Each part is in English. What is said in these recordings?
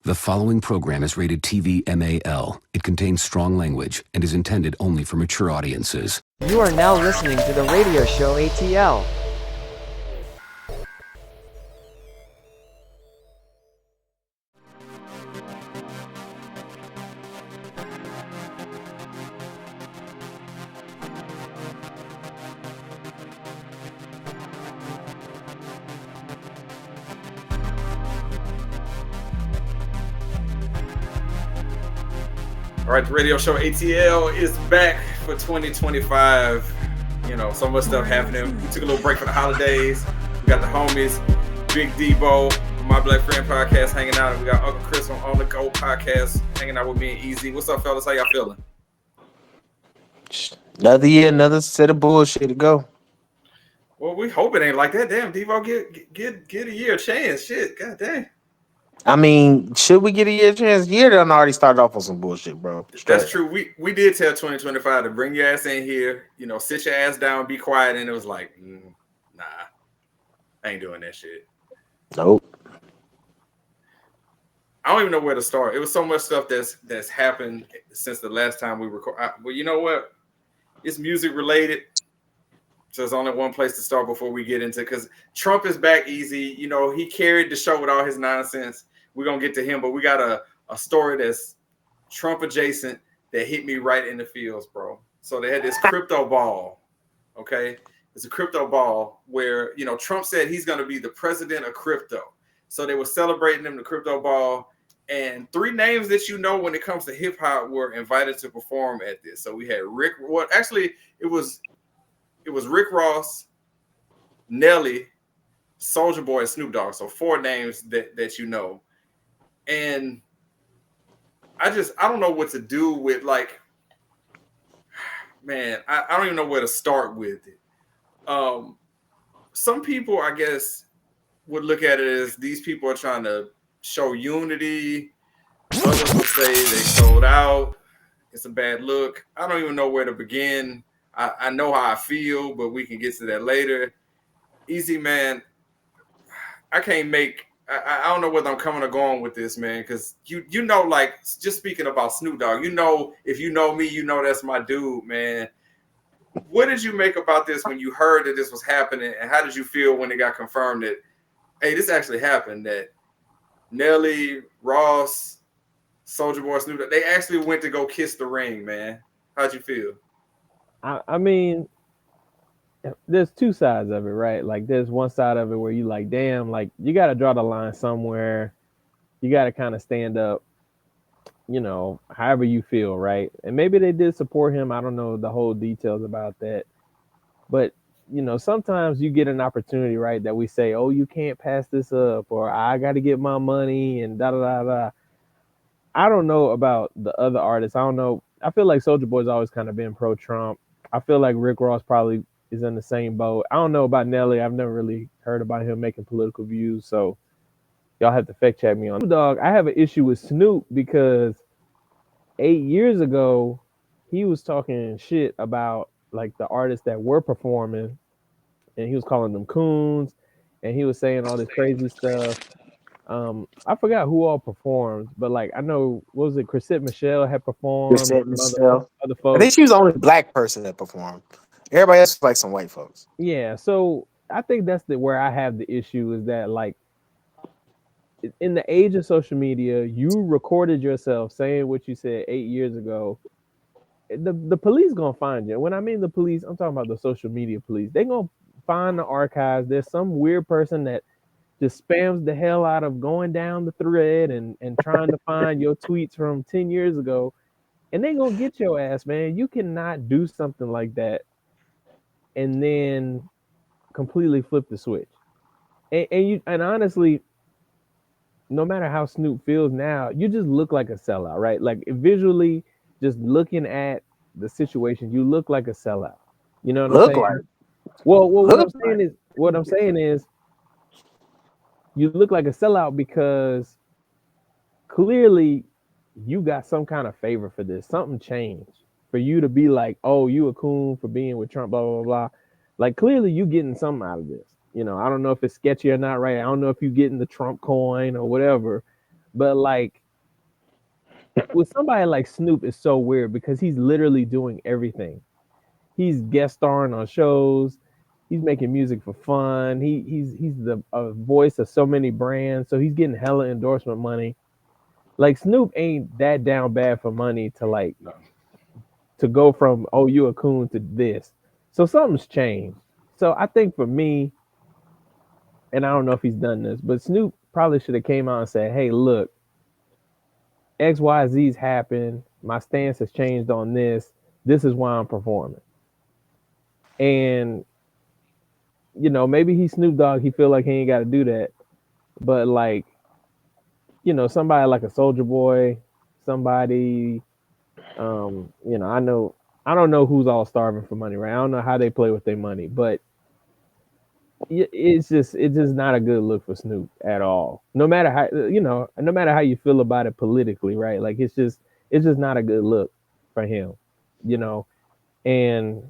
The following program is rated TV MAL. It contains strong language and is intended only for mature audiences. You are now listening to the Radio Show ATL. All right, the Radio Show ATL is back for 2025. You know, so much stuff happening. We took a little break for the holidays. We got the homies, Big Debo, My Black Friend podcast hanging out. And we got Uncle Krys on the Go podcast hanging out with me and Easy. What's up, fellas? How y'all feeling? Another year, another set of bullshit to go. Well, we hope it ain't like that. Damn, Debo, get a year a chance. Shit, god damn. I mean, should we get a year chance? Year done already started off on some bullshit, bro. That's true. We did tell 2025 to bring your ass in here, you know, sit your ass down, be quiet, and it was like, nah, I ain't doing that shit. Nope. I don't even know where to start. It was so much stuff that's happened since the last time we recorded. Well, you know what? It's music related. So there's only one place to start before we get into, because Trump is back, Easy. You know, he carried the show with all his nonsense. We're going to get to him, but we got a story that's Trump adjacent that hit me right in the feels, bro. So they had this crypto ball, okay? It's a crypto ball where, you know, Trump said he's going to be the president of crypto. So they were celebrating him, the crypto ball, and three names that you know when it comes to hip hop were invited to perform at this. So we had it was Rick Ross, Nelly, Soulja Boy, and Snoop Dogg. So four names that you know. And I don't know what to do with, like, man, I don't even know where to start with it. Some people, I guess, would look at it as these people are trying to show unity. Others would say they sold out. It's a bad look. I don't even know where to begin. I know how I feel, but we can get to that later. Easy, man. I can't make. I don't know whether I'm coming or going with this, man, because you know, like, just speaking about Snoop Dogg, you know, if you know me, you know that's my dude, man. What did you make about this when you heard that this was happening, and how did you feel when it got confirmed that, hey, this actually happened, that Nelly, Ross, Soulja Boy, Snoop Dogg, they actually went to go kiss the ring, man? How'd you feel? I mean, there's two sides of it, right? Like, there's one side of it where you like, damn, like, you got to draw the line somewhere. You got to kind of stand up, you know, however you feel, right? And maybe they did support him. I don't know the whole details about that. But, you know, sometimes you get an opportunity, right, that we say, oh, you can't pass this up, or I got to get my money, and da-da-da-da. I don't know about the other artists. I don't know. I feel like Soulja Boy's always kind of been pro-Trump. I feel like Rick Ross probably is in the same boat. I don't know about Nelly. I've never really heard about him making political views, so y'all have to fact check me on Snoop Dogg. I have an issue with Snoop because 8 years ago, he was talking shit about, like, the artists that were performing, and he was calling them coons, and he was saying all this crazy stuff. I forgot who all performed, but, like, I know, what was it? Krys Michelle had performed. Other folks. I think she was the only black person that performed. Everybody else was like some white folks. Yeah, so I think that's where I have the issue, is that, like, in the age of social media, you recorded yourself saying what you said 8 years ago. The police gonna find you. When I mean the police, I'm talking about the social media police. They gonna find the archives. There's some weird person that just spams the hell out of going down the thread and trying to find your tweets from 10 years ago, and they gonna get your ass, man. You cannot do something like that and then completely flip the switch. And honestly, no matter how Snoop feels now, you just look like a sellout, right? Like, visually, just looking at the situation, you look like a sellout. You know what I'm saying? Like. Well, what I'm saying is, you look like a sellout because clearly you got some kind of favor for this. Something changed for you to be like, oh, you a coon for being with Trump, blah, blah, blah. Like, clearly you getting something out of this. You know, I don't know if it's sketchy or not, right? I don't know if you getting the Trump coin or whatever, But like with somebody like Snoop, it's so weird because he's literally doing everything. He's guest starring on shows. He's making music for fun. He's the voice of so many brands. So he's getting hella endorsement money. Like Snoop ain't that down bad for money to like to go from oh you a coon to this. So something's changed. So I think for me, and I don't know if he's done this, but Snoop probably should have came out and said, "Hey, look, XYZ's happened. My stance has changed on this. This is why I'm performing." And you know, maybe he's Snoop Dogg. He feel like he ain't got to do that, but like, you know, somebody like a Soulja Boy, somebody, you know, I don't know who's all starving for money, right? I don't know how they play with their money, but it's just not a good look for Snoop at all. No matter how, you know, no matter how you feel about it politically, right? Like it's just not a good look for him, you know, and.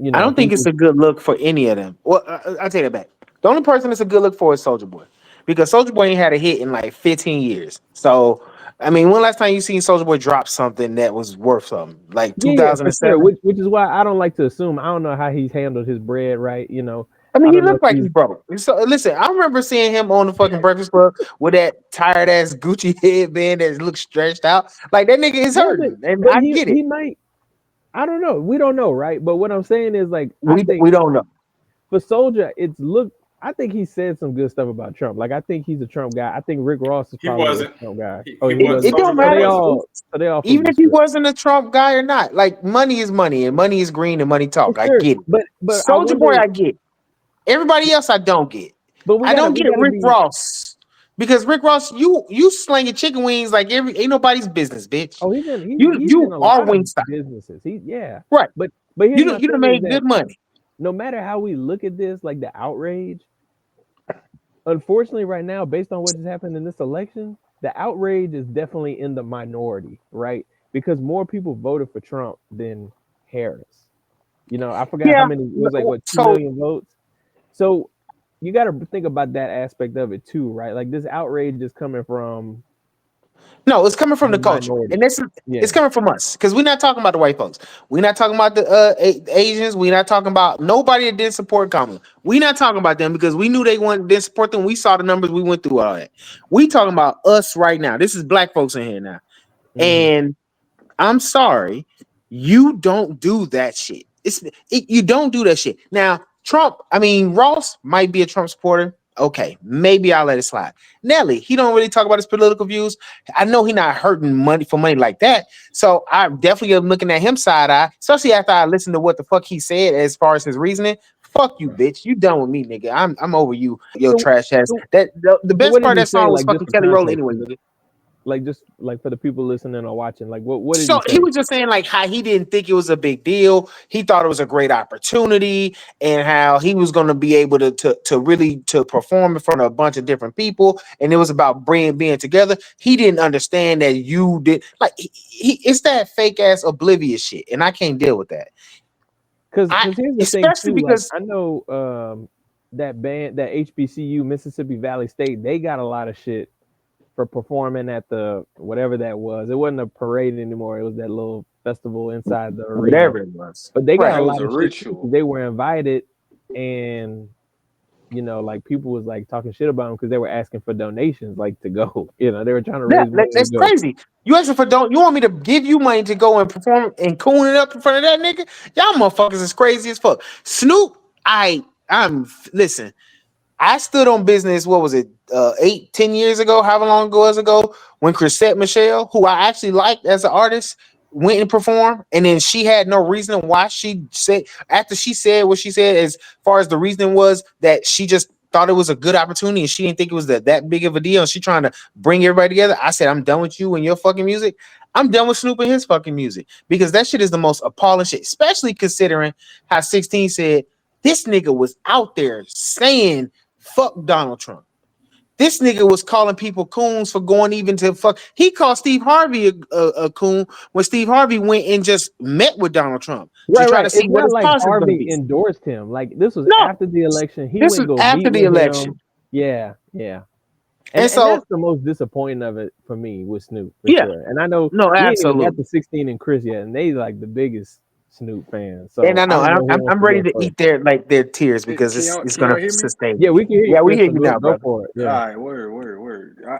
You know, I don't think it's a good look for any of them. Well, I'll take that back. The only person that's a good look for is Soulja Boy, because Soulja Boy ain't had a hit in like 15 years. So, I mean, when last time you seen Soulja Boy drop something that was worth something? Like 2007. For sure. Which is why I don't like to assume. I don't know how he's handled his bread, right? You know, I mean, he looked like he's broke. So listen, I remember seeing him on the fucking Breakfast Club with that tired ass Gucci headband that looks stretched out. Like that nigga is hurting, and I get it. He might. I don't know. We don't know, right? But what I'm saying is, like, we don't know. For Soulja, I think he said some good stuff about Trump. Like, I think he's a Trump guy. I think Rick Ross is probably a Trump guy. He wasn't. It don't matter. They all even if he wasn't a Trump guy or not. Like, money is money, and money is green, and money talk. Sure. I get it. But Soulja Boy, I get. Everybody else, I don't get. But I don't get Rick Ross. Because Rick Ross, you slinging chicken wings like ain't nobody's business, bitch. Oh, he's you are Wingstop businesses. Right. But you done made good money. No matter how we look at this, like the outrage, unfortunately, right now, based on what has happened in this election, the outrage is definitely in the minority, right? Because more people voted for Trump than Harris. You know, I forgot how many. It was like what 2 million votes. So. You got to think about that aspect of it too, right? Like this outrage is coming from. No, it's coming from the culture, and it's coming from us because we're not talking about the white folks. We're not talking about the Asians. We're not talking about nobody that didn't support Kamala. We're not talking about them because we knew they didn't support them. We saw the numbers. We went through all that. We talking about us right now. This is black folks in here now, and I'm sorry, you don't do that shit. You don't do that shit now. Ross might be a Trump supporter. Okay, maybe I'll let it slide. Nelly, he don't really talk about his political views. I know he's not hurting money for money like that. So I definitely am looking at him side eye, especially after I listened to what the fuck he said as far as his reasoning. Fuck you, bitch. You done with me, nigga. I'm over you, yo trash ass. The best part of that song was fucking Kelly Rowland anyway, nigga. Like just like for the people listening or watching, like what did he was just saying like how he didn't think it was a big deal. He thought it was a great opportunity, and how he was going to be able to really perform in front of a bunch of different people, and it was about being together. He didn't understand that you did like it's that fake ass oblivious shit, and I can't deal with that. Because here's the thing too, because like, I know that band, that HBCU, Mississippi Valley State, they got a lot of shit for performing at the whatever that was. It wasn't a parade anymore. It was that little festival inside the arena. Whatever it was. But they got a lot of ritual. They were invited, and you know, like people was like talking shit about them because they were asking for donations, like to go. You know, they were trying to raise money. That's crazy. You asking for you want me to give you money to go and perform and coon it up in front of that nigga? Y'all motherfuckers is crazy as fuck. Snoop, listen. I stood on business, what was it, 8-10 years ago, however long ago it was ago, when Krys Michelle, who I actually liked as an artist, went and performed, and then she had no reason why she said, after she said what she said, as far as the reasoning was that she just thought it was a good opportunity and she didn't think it was that big of a deal, and she trying to bring everybody together. I said, I'm done with you and your fucking music. I'm done with Snoop and his fucking music, because that shit is the most appalling shit, especially considering how 16 said this nigga was out there saying fuck Donald Trump. This nigga was calling people coons for going even to fuck. He called Steve Harvey a coon when Steve Harvey went and just met with Donald Trump to try to see what his policy was going to be. Endorsed him. Like this was after the election. This was after the election. Yeah. And so that's the most disappointing of it for me with Snoop, for yeah, sure. And I know no, we ain't even got absolutely. to 16 and Krys yet, and they like the biggest Snoop fans. And So I I know don't know who I'm, wants I'm to ready go to first. eat their tears because it's Can gonna y'all hear me? sustain. Yeah, we can hear you, Yeah, we Chris. hear So you now, go brother. for it. All Yeah. right, word.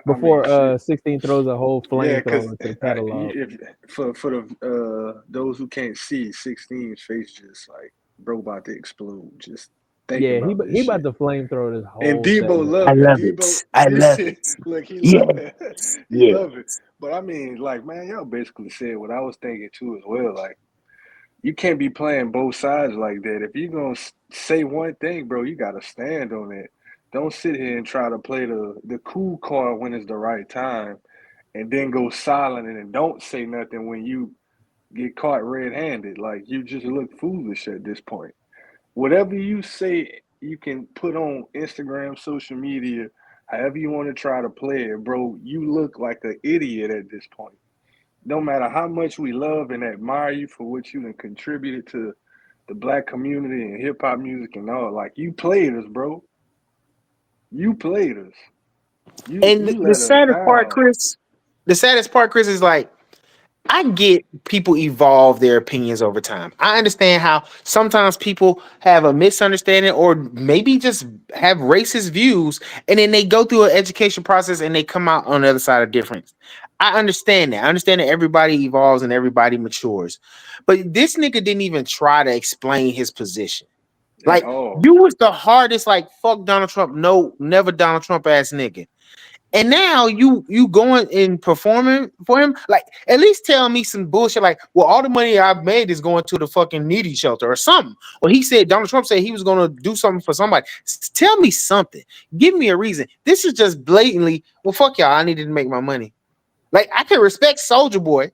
I mean, Before shit. 16 throws a whole Yeah, because flamethrower to the catalog. if for the those who can't see, 16's face just like bro about to explode. Just thinking Yeah, about this he about shit. to flamethrower this And whole Debo segment I love right it. now. love Debo, it. I love yeah, it. look, he Yeah, love it. He yeah. love it. But I mean, like, man, y'all basically said what I was thinking too as well. Like, you can't be playing both sides like that. If you're gonna say one thing, bro, you gotta stand on it. Don't sit here and try to play the cool card when it's the right time, and then go silent and then don't say nothing when you get caught red-handed. Like you just look foolish at this point. Whatever you say, you can put on Instagram, social media, however you want to try to play it, bro. You look like an idiot at this point. No matter how much we love and admire you for what you have contributed to the black community and hip hop music and all, like you played us, bro. You played us. And You the let us saddest part, down. Chris, is like I get people evolve their opinions over time. I understand how sometimes people have a misunderstanding or maybe just have racist views, and then they go through an education process and they come out on the other side of difference. I understand that. I understand that everybody evolves and everybody matures. But this nigga didn't even try to explain his position. At Like, all. you was the hardest, like, fuck Donald Trump, no, never Donald Trump ass nigga. And now you going and performing for him. Like, at least tell me some bullshit. Like, well, all the money I've made is going to the fucking needy shelter or something. Or he said Donald Trump said he was going to do something for somebody. Tell me something. Give me a reason. This is just blatantly. Well, fuck y'all. I needed to make my money. Like, I can respect Soulja Boy,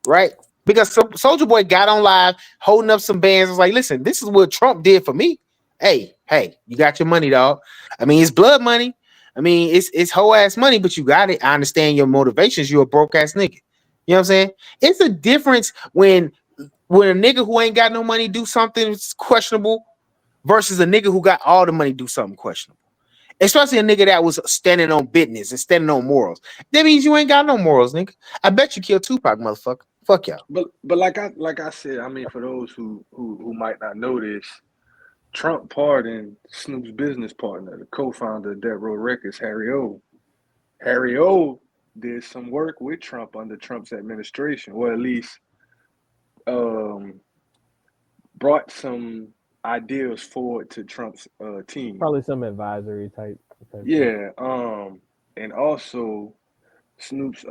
right? Because Soulja Boy got on live holding up some bands. Was like, listen, this is what Trump did for me. Hey, you got your money, dog. I mean, it's blood money. I mean, it's whole ass money, but you got it. I understand your motivations. You're a broke ass nigga. You know what I'm saying? It's a difference when a nigga who ain't got no money do something questionable versus a nigga who got all the money do something questionable. Especially a nigga that was standing on business and standing on morals. That means you ain't got no morals, nigga. I bet you killed Tupac, motherfucker. Fuck y'all. But like I said, I mean, for those who might not know this, Trump pardoned Snoop's business partner, the co-founder of Death Row Records, Harry O. Harry O did some work with Trump under Trump's administration, or at least um, brought some ideas forward to Trump's team. Probably some advisory type shit. Yeah, and also Snoop's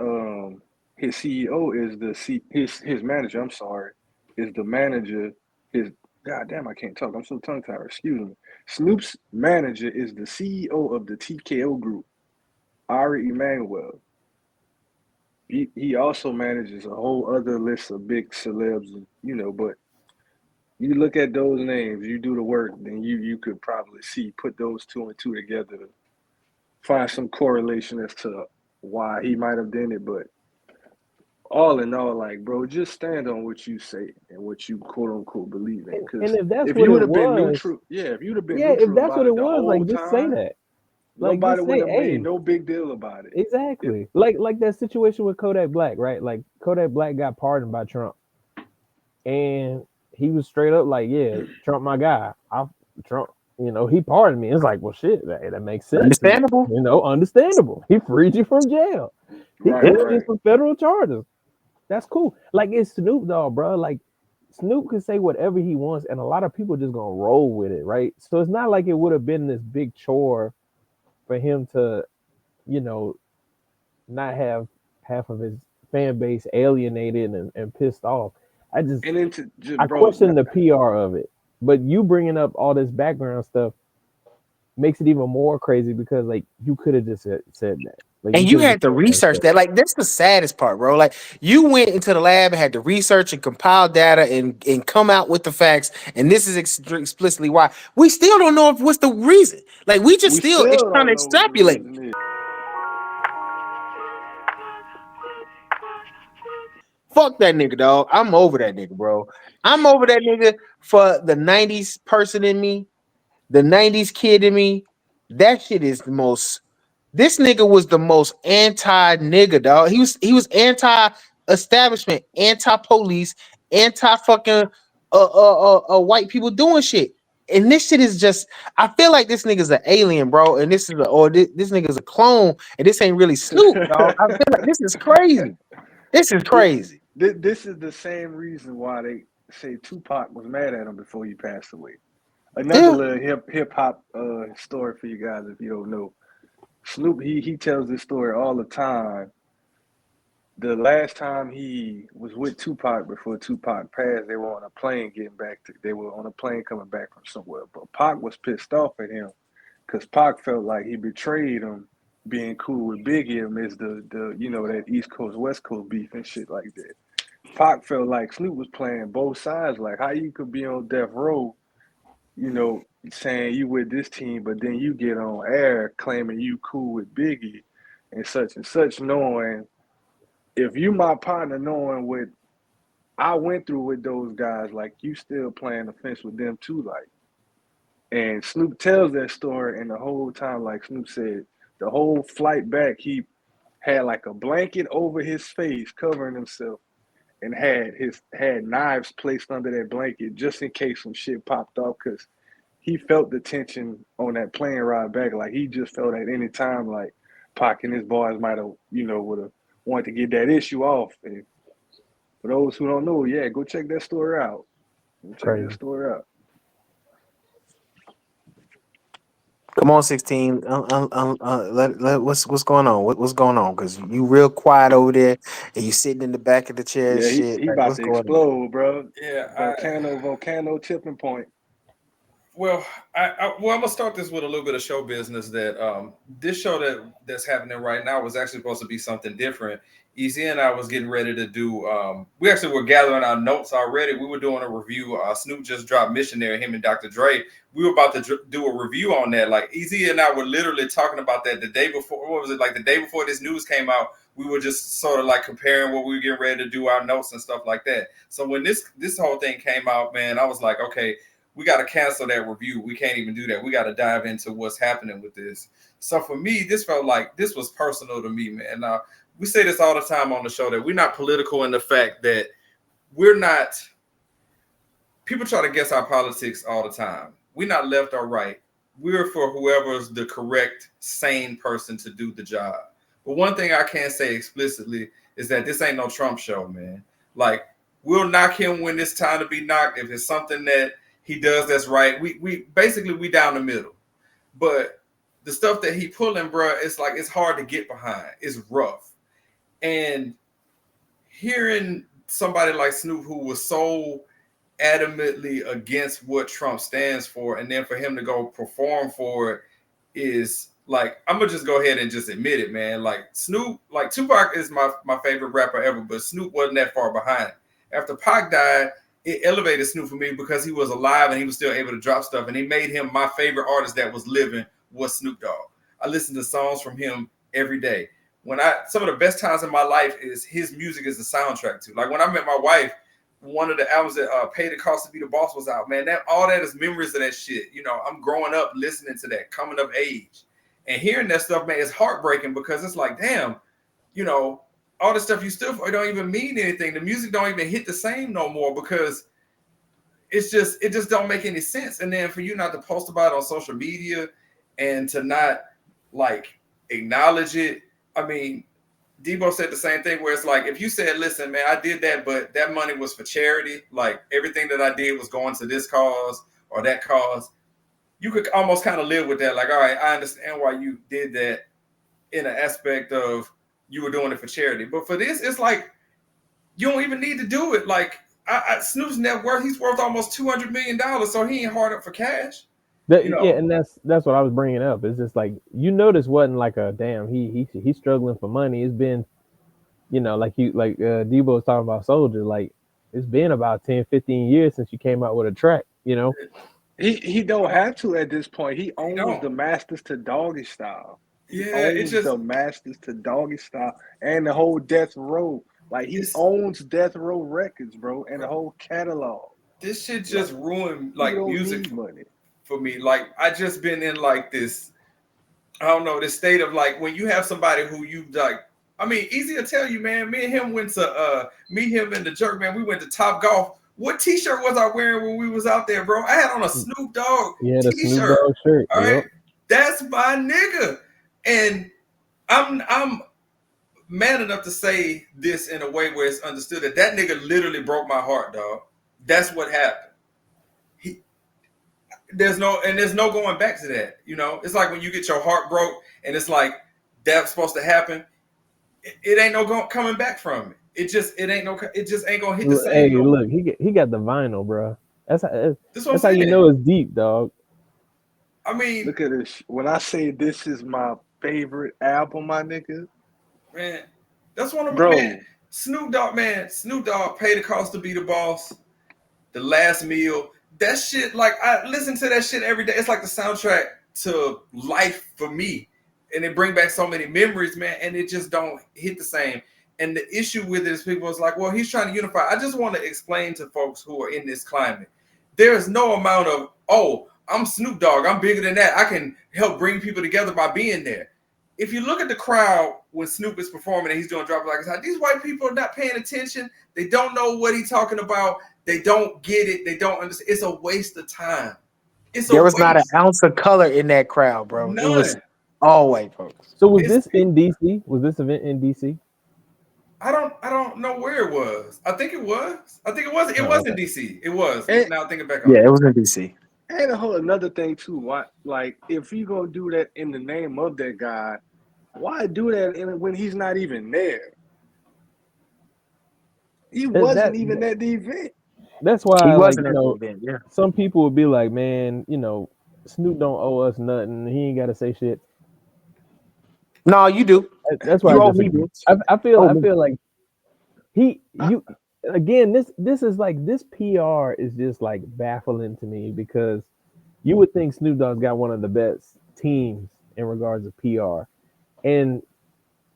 his CEO is his manager. I'm sorry, is the manager. His God damn, I can't talk. I'm so tongue tied. Excuse me. Snoop's manager is the CEO of the TKO Group, Ari Emanuel. He also manages a whole other list of big celebs, but you look at those names, you do the work, then you could probably put those two and two together to find some correlation as to why he might have done it. But all in all, like, bro, just stand on what you say and what you quote unquote believe in. And Because if that's if what you it would have been was, neutral, yeah, if you'd have been yeah, if neutral that's about what it it the was, whole like just say time, that. Like nobody just would say, have made hey, no big deal about it. exactly. Like that situation with Kodak Black, right? Like Kodak Black got pardoned by Trump. And he was straight up like, yeah, Trump my guy. Trump, he pardoned me. It's like, well shit, that makes sense. Understandable. Understandable. He freed you from jail. He Right, cleared you right. from federal charges. That's cool. Like it's Snoop Dogg, bro. Like Snoop can say whatever he wants, and a lot of people just gonna roll with it, right? So it's not like it would have been this big chore for him to, you know, not have half of his fan base alienated and pissed off. And then I bro, question the PR of it, but you bringing up all this background stuff makes it even more crazy because like you could have just said that. Like And you could have had to just research said that. Like, that's the saddest part, bro. Like, you went into the lab and had to research and compile data and come out with the facts. And this is explicitly why. We still don't know what's the reason. Like, we just we still still trying to don't know what the extrapolate. reason is. Fuck that nigga, dog. I'm over that nigga, bro. I'm over that nigga for the 90s person in me, the 90s kid in me. That shit is the most This nigga was the most anti-nigga, dog. He was anti-establishment, anti-police, anti-fucking white people doing shit. And this shit is just, I feel like this nigga's an alien, bro. And this nigga's a clone, and this ain't really Snoop, dog. I feel like this is crazy. This is crazy. This is the same reason why they say Tupac was mad at him before he passed away. Another little hip hop story for you guys if you don't know. Snoop, he tells this story all the time. The last time he was with Tupac before Tupac passed, they were on a plane coming back from somewhere. But Pac was pissed off at him because Pac felt like he betrayed him being cool with Biggie amidst the that East Coast West Coast beef and shit like that. Pac felt like Snoop was playing both sides, like how you could be on death row, saying you with this team, but then you get on air claiming you cool with Biggie and such, knowing if you my partner, knowing what I went through with those guys, like you still playing the fence with them too, like. And Snoop tells that story, and the whole time, like Snoop said, the whole flight back, he had like a blanket over his face, covering himself, and had knives placed under that blanket just in case some shit popped off, because he felt the tension on that plane ride back. Like he just felt at any time like Pac and his boys might have, would have wanted to get that issue off. And for those who don't know, yeah, go check that story out. Come on, 16. What's going on? What's going on? Because you real quiet over there, and you sitting in the back of the chair. Yeah, shit. He about to explode, bro. Yeah, volcano tipping point. Well, I'm gonna start this with a little bit of show business. That this show that's happening right now was actually supposed to be something different. Easy and I was getting ready to do. We actually were gathering our notes already. We were doing a review. Snoop just dropped Missionary, him and Dr. Dre. We were about to do a review on that. Like Easy and I were literally talking about that the day before. What was it, like the day before this news came out? We were just sort of like comparing what we were getting ready to do, our notes and stuff like that. So when this whole thing came out, man, I was like, okay, we got to cancel that review. We can't even do that. We got to dive into what's happening with this. So for me, this felt like this was personal to me, man. We say this all the time on the show that we're not political in the fact that we're not. People try to guess our politics all the time. We're not left or right. We're for whoever's the correct, sane person to do the job. But one thing I can say explicitly is that this ain't no Trump show, man. Like, we'll knock him when it's time to be knocked. If it's something that he does that's right, we basically down the middle. But the stuff that he pulling, bro, it's like it's hard to get behind. It's rough. And hearing somebody like Snoop, who was so adamantly against what Trump stands for, and then for him to go perform for it is like, I'm gonna just go ahead and just admit it, man. Like Snoop, like Tupac is my favorite rapper ever, but Snoop wasn't that far behind. After Pac died, it elevated Snoop for me because he was alive and he was still able to drop stuff, and he made him my favorite artist that was living was Snoop Dogg. I listen to songs from him every day. Some of the best times in my life is his music is the soundtrack to. Like when I met my wife, one of the albums that Pay the Cost to Be the Boss was out, man. All that is memories of that shit. I'm growing up listening to that, coming of age, and hearing that stuff, man, it's heartbreaking because it's like, damn, all the stuff you stood for, it don't even mean anything. The music don't even hit the same no more because it just don't make any sense. And then for you not to post about it on social media and to not like acknowledge it. I mean, Debo said the same thing where it's like, if you said, listen, man, I did that, but that money was for charity. Like everything that I did was going to this cause or that cause. You could almost kind of live with that. Like, all right, I understand why you did that in an aspect of you were doing it for charity. But for this, it's like, you don't even need to do it. Like Snoop's net worth, he's worth almost $200 million. So he ain't hard up for cash. Yeah, and that's what I was bringing up. It's just like, this wasn't like a damn he's struggling for money. It's been, like Debo was talking about Soulja, like it's been about 10, 15 years since you came out with a track, He don't have to at this point. He owns the masters to Doggy Style. Yeah, it's just the masters to Doggy Style and the whole Death Row. Like he owns Death Row Records, bro, and the whole catalog. This shit just ruined like music money for me. Like I just been in like this I don't know, this state of like when you have somebody who you like. I mean, easy to tell you, man. Me and him went to him and the Jerk, man. We went to Top Golf. What T-shirt was I wearing when we was out there, bro? I had on a Snoop Dogg The T-shirt. Snoop Dogg shirt. All right, Yep. that's my nigga, and I'm man enough to say this in a way where it's understood that nigga literally broke my heart, dog. That's what happened. There's no going back to that. You know, it's like when you get your heart broke and it's like that's supposed to happen. It ain't no coming back from it. It just ain't gonna hit the same. Hey, look, he got the vinyl, bro. That's how you saying. know it's deep, dog. I mean, look at this. When I say this is my favorite album, my nigga, man, that's one of my bro. Man, Snoop Dogg, Pay the Cost to Be the Boss, The Last Meal. That shit, like I listen to that shit every day. It's like the soundtrack to life for me, and it bring back so many memories, man. And it just don't hit the same. And the issue with it is people is like, well, he's trying to unify. I just want to explain to folks who are in this climate, there is no amount of, oh, I'm Snoop Dogg, I'm bigger than that. I can help bring people together by being there. If you look at the crowd when Snoop is performing and he's doing Drop It Like It's Hot, these white people are not paying attention. They don't know what he's talking about. They don't get it. They don't understand. It's a waste of time. There was not an ounce of color in that crowd, bro. None. It was all white folks. So was this in DC? Was this event in DC? I don't know where it was. I think it was. It was in DC. It was. Now thinking back on it was in DC. And another thing too, why, like, if you gonna do that in the name of that guy, why do that when he's not even there? He wasn't even at the event. That's why, he wasn't at the event. Yeah. Some people would be like, man, Snoop don't owe us nothing. He ain't got to say shit. No, you do. That's why I feel like again, this is like, this PR is just like baffling to me, because you would think Snoop Dogg's got one of the best teams in regards to PR. And,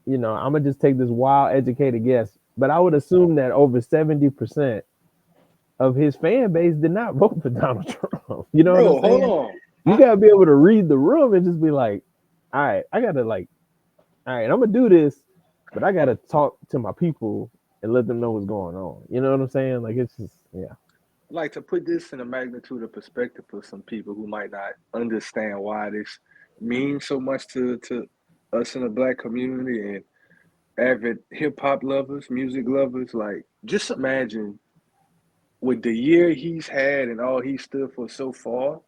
I'm going to just take this wild educated guess, but I would assume that over 70% of his fan base did not vote for Donald Trump. You know what I'm saying? Hold on. You got to be able to read the room and just be like, all right, I'm going to do this, but I got to talk to my people and let them know what's going on. You know what I'm saying? Like, it's just, yeah. Like, to put this in a magnitude of perspective for some people who might not understand why this means so much to us in the Black community and avid hip-hop lovers, music lovers, like, just imagine with the year he's had and all he stood for so far,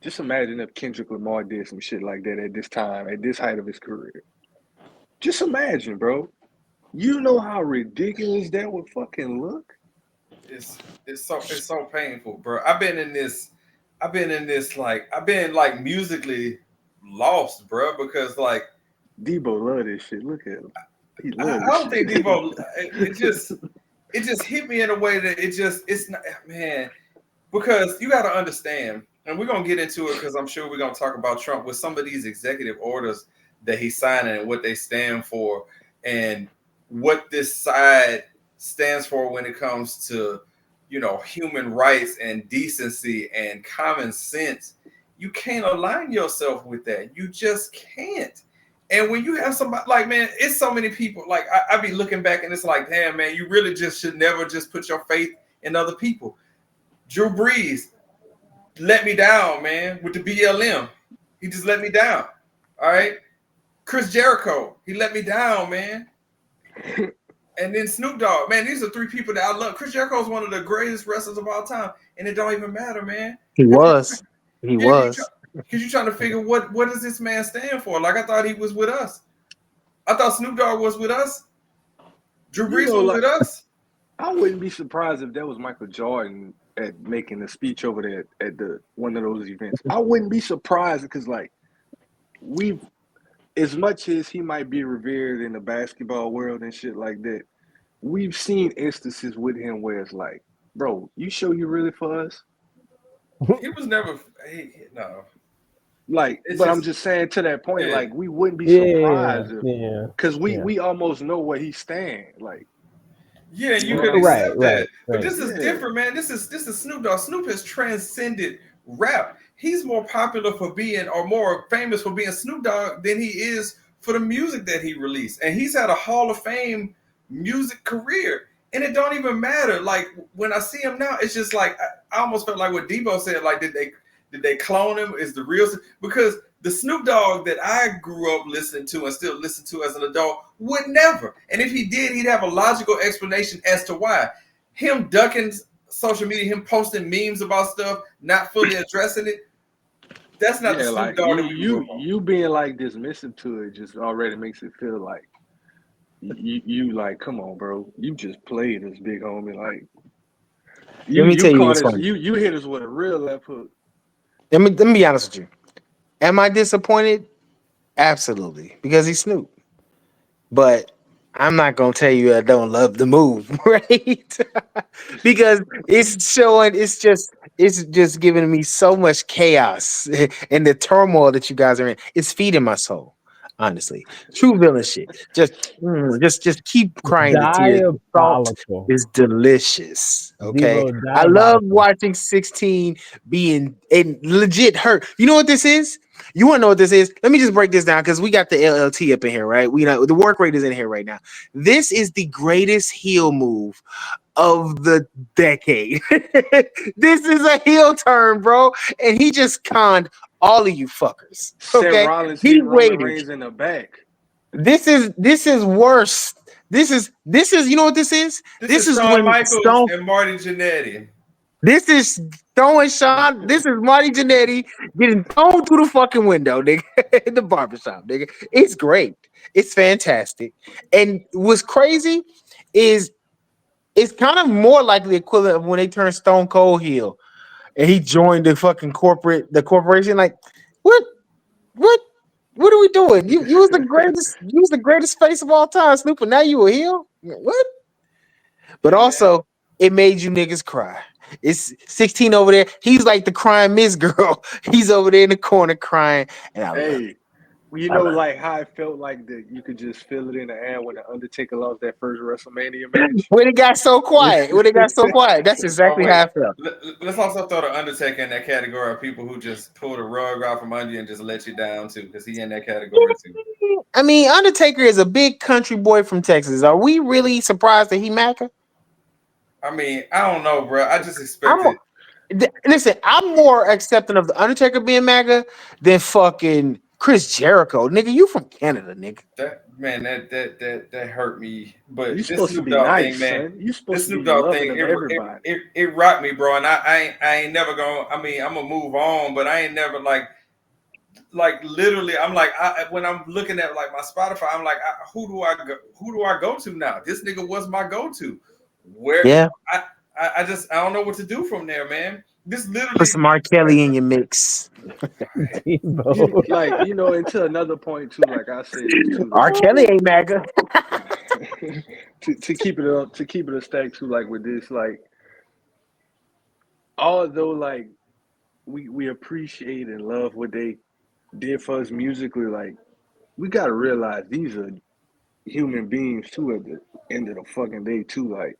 just imagine if Kendrick Lamar did some shit like that at this time, at this height of his career. Just imagine, bro. You know how ridiculous that would fucking look? It's so painful, bro. I've been like musically lost, bro, because like Debo love this shit. Look at him. I don't think Debo. It just hit me in a way that it's not, man, because you got to understand, and we're gonna get into it because I'm sure we're gonna talk about Trump with some of these executive orders that he's signing and what they stand for and what this side stands for when it comes to, human rights and decency and common sense. You can't align yourself with that. You just can't. And when you have somebody like, man, it's so many people. Like I be looking back and it's like, damn, man, you really just should never just put your faith in other people. Drew Brees let me down, man, with the BLM. He just let me down. All right. Chris Jericho, he let me down, man. And then Snoop Dogg, man, these are three people that I love. Chris Jericho is one of the greatest wrestlers of all time, and it don't even matter, man. He was. Because you're trying to figure what does this man stand for? Like, I thought he was with us. I thought Snoop Dogg was with us. Drew Brees was with us. I wouldn't be surprised if that was Michael Jordan at making a speech over there at one of those events. I wouldn't be surprised because, like, as much as he might be revered in the basketball world and shit like that, we've seen instances with him where it's like, bro, you sure you really for us? He was never, no. Like, I'm just saying to that point, like, we wouldn't be surprised because we almost know where he stands. Like, yeah, you could accept that. But this is different, man. This is Snoop Dogg. Snoop has transcended rap. he's more popular for being, or more famous for being Snoop Dogg than he is for the music that he released. And he's had a Hall of Fame music career. And it don't even matter. Like, when I see him now, it's just like, I almost felt like what Debo said, like, did they clone him? Is the real, because the Snoop Dogg that I grew up listening to and still listen to as an adult would never. And if he did, he'd have a logical explanation as to why. Him ducking social media, him posting memes about stuff, not fully addressing it, that's not the Snoop like Dogg. you being like dismissive to it just already makes it feel like you like, come on, bro, you just played this big homie. Like, Let me tell you this one. You hit us with a real left hook. Let me be honest with you. Am I disappointed? Absolutely, because he's Snoop. But I'm not gonna tell you I don't love the move, right? Because it's showing, it's just giving me so much chaos and the turmoil that you guys are in. It's feeding my soul, honestly. True villain shit. Just keep crying the tears. The salt Diabolical. is delicious. Okay. Debo, I love diabolical. watching 16 being and legit hurt. You know what this is? You want to know what this is? Let me just break this down because we got the LLT up in here, right? We know the work rate is in here right now. This is the greatest heel move of the decade. This is a heel turn, bro, and he just conned all of you fuckers. Okay, Seth Rollins he hit Roman waited. Reigns in the back. This is worse. This is you know what this is? This is Shawn when Michaels and Marty Jannetty. This is throwing Sean. This is Marty Jannetty getting thrown through the fucking window, nigga, in the barbershop, nigga. It's great. It's fantastic. And what's crazy is it's kind of more like the equivalent of when they turned Stone Cold heel and he joined the fucking corporation. Like, what are we doing? You was the greatest. You was the greatest face of all time, Snoop. And now you a heel. What? But also, it made you niggas cry. It's 16 over there. He's like the crying Miss girl. He's over there in the corner crying. And I love it. You know, like how I felt like that you could just feel it in the air when the Undertaker lost that first WrestleMania match. When it got so quiet. That's exactly how I felt. Let's also throw the Undertaker in that category of people who just pull the rug out from under you and just let you down too, because he in that category too. I mean, Undertaker is a big country boy from Texas. Are we really surprised that he Macca? I mean, I don't know, bro. I just expected. Listen, I'm more accepting of the Undertaker being MAGA than fucking Chris Jericho, nigga. You from Canada, nigga. That hurt me. But you supposed to be nice, man. You supposed to be loving of everybody. It rocked me, bro. And I ain't never gonna. I mean, I'm gonna move on, but I ain't never like literally. I'm like, when I'm looking at like my Spotify, I'm like, who do I go to now? This nigga was my go-to. Where? Yeah. I don't know what to do from there, man. This literally put some R. Kelly in your mix. Like, you know, and to another point too, like I said, too, R. Kelly ain't MAGA. to keep it a stack too, like with this, like although like we appreciate and love what they did for us musically, like we gotta realize these are human beings too at the end of the fucking day too. Like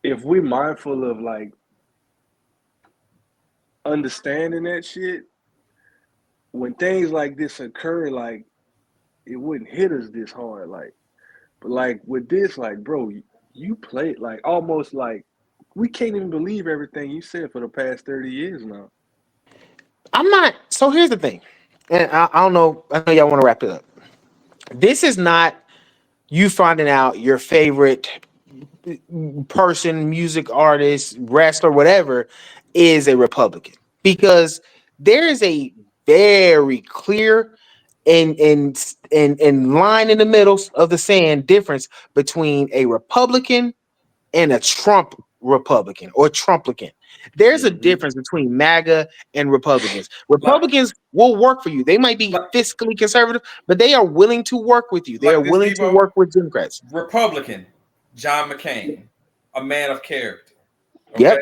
if we're mindful of like understanding that shit, when things like this occur, like it wouldn't hit us this hard. Like, but like with this, like, bro, you played like almost like we can't even believe everything you said for the past 30 years now. I'm not. So here's the thing, and I don't know. I know y'all want to wrap it up. This is not you finding out your favorite person, music artist, wrestler, whatever, is a Republican, because there is a very clear and line in the middle of the sand difference between a Republican and a Trump Republican or Trumplican. There's a difference between MAGA and Republicans. Republicans will work for you. They might be fiscally conservative, but they are willing to work with you. They are willing to work with Democrats. Republican, John McCain, a man of character. Okay? Yep.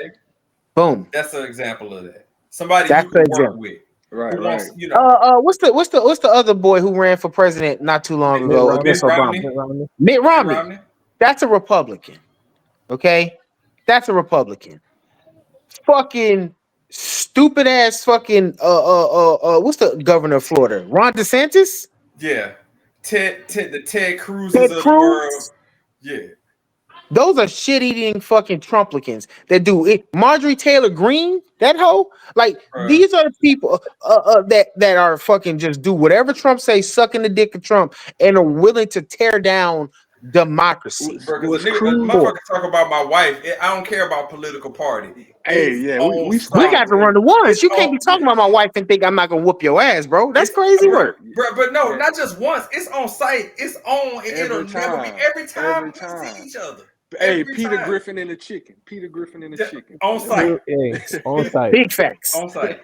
Boom. That's an example of that. Somebody That's you can work with. Right. Wants, you know. What's the other boy who ran for president not too long ago against Obama? Mitt Romney. That's a Republican. Okay? That's a Republican. Fucking stupid ass fucking what's the governor of Florida? Ron DeSantis? Yeah. The Ted Cruzes Ted of the Cruz? world. Yeah. Those are shit-eating fucking Trumplicans that do it. Marjorie Taylor Greene, that hoe, like these are the people that are fucking just do whatever Trump says, sucking the dick of Trump, and are willing to tear down democracy. Bro, because a motherfucker talk about my wife. I don't care about political party. Hey, yeah, we got to run the ones. You can't be talking about my wife and think I'm not gonna whoop your ass, bro. That's crazy work. Bro, but no, not just once. It's on site. It's on. It'll never be every time we see each other. Hey, Peter Griffin and the chicken. Peter Griffin and the chicken. On site. On site. Big facts. On site.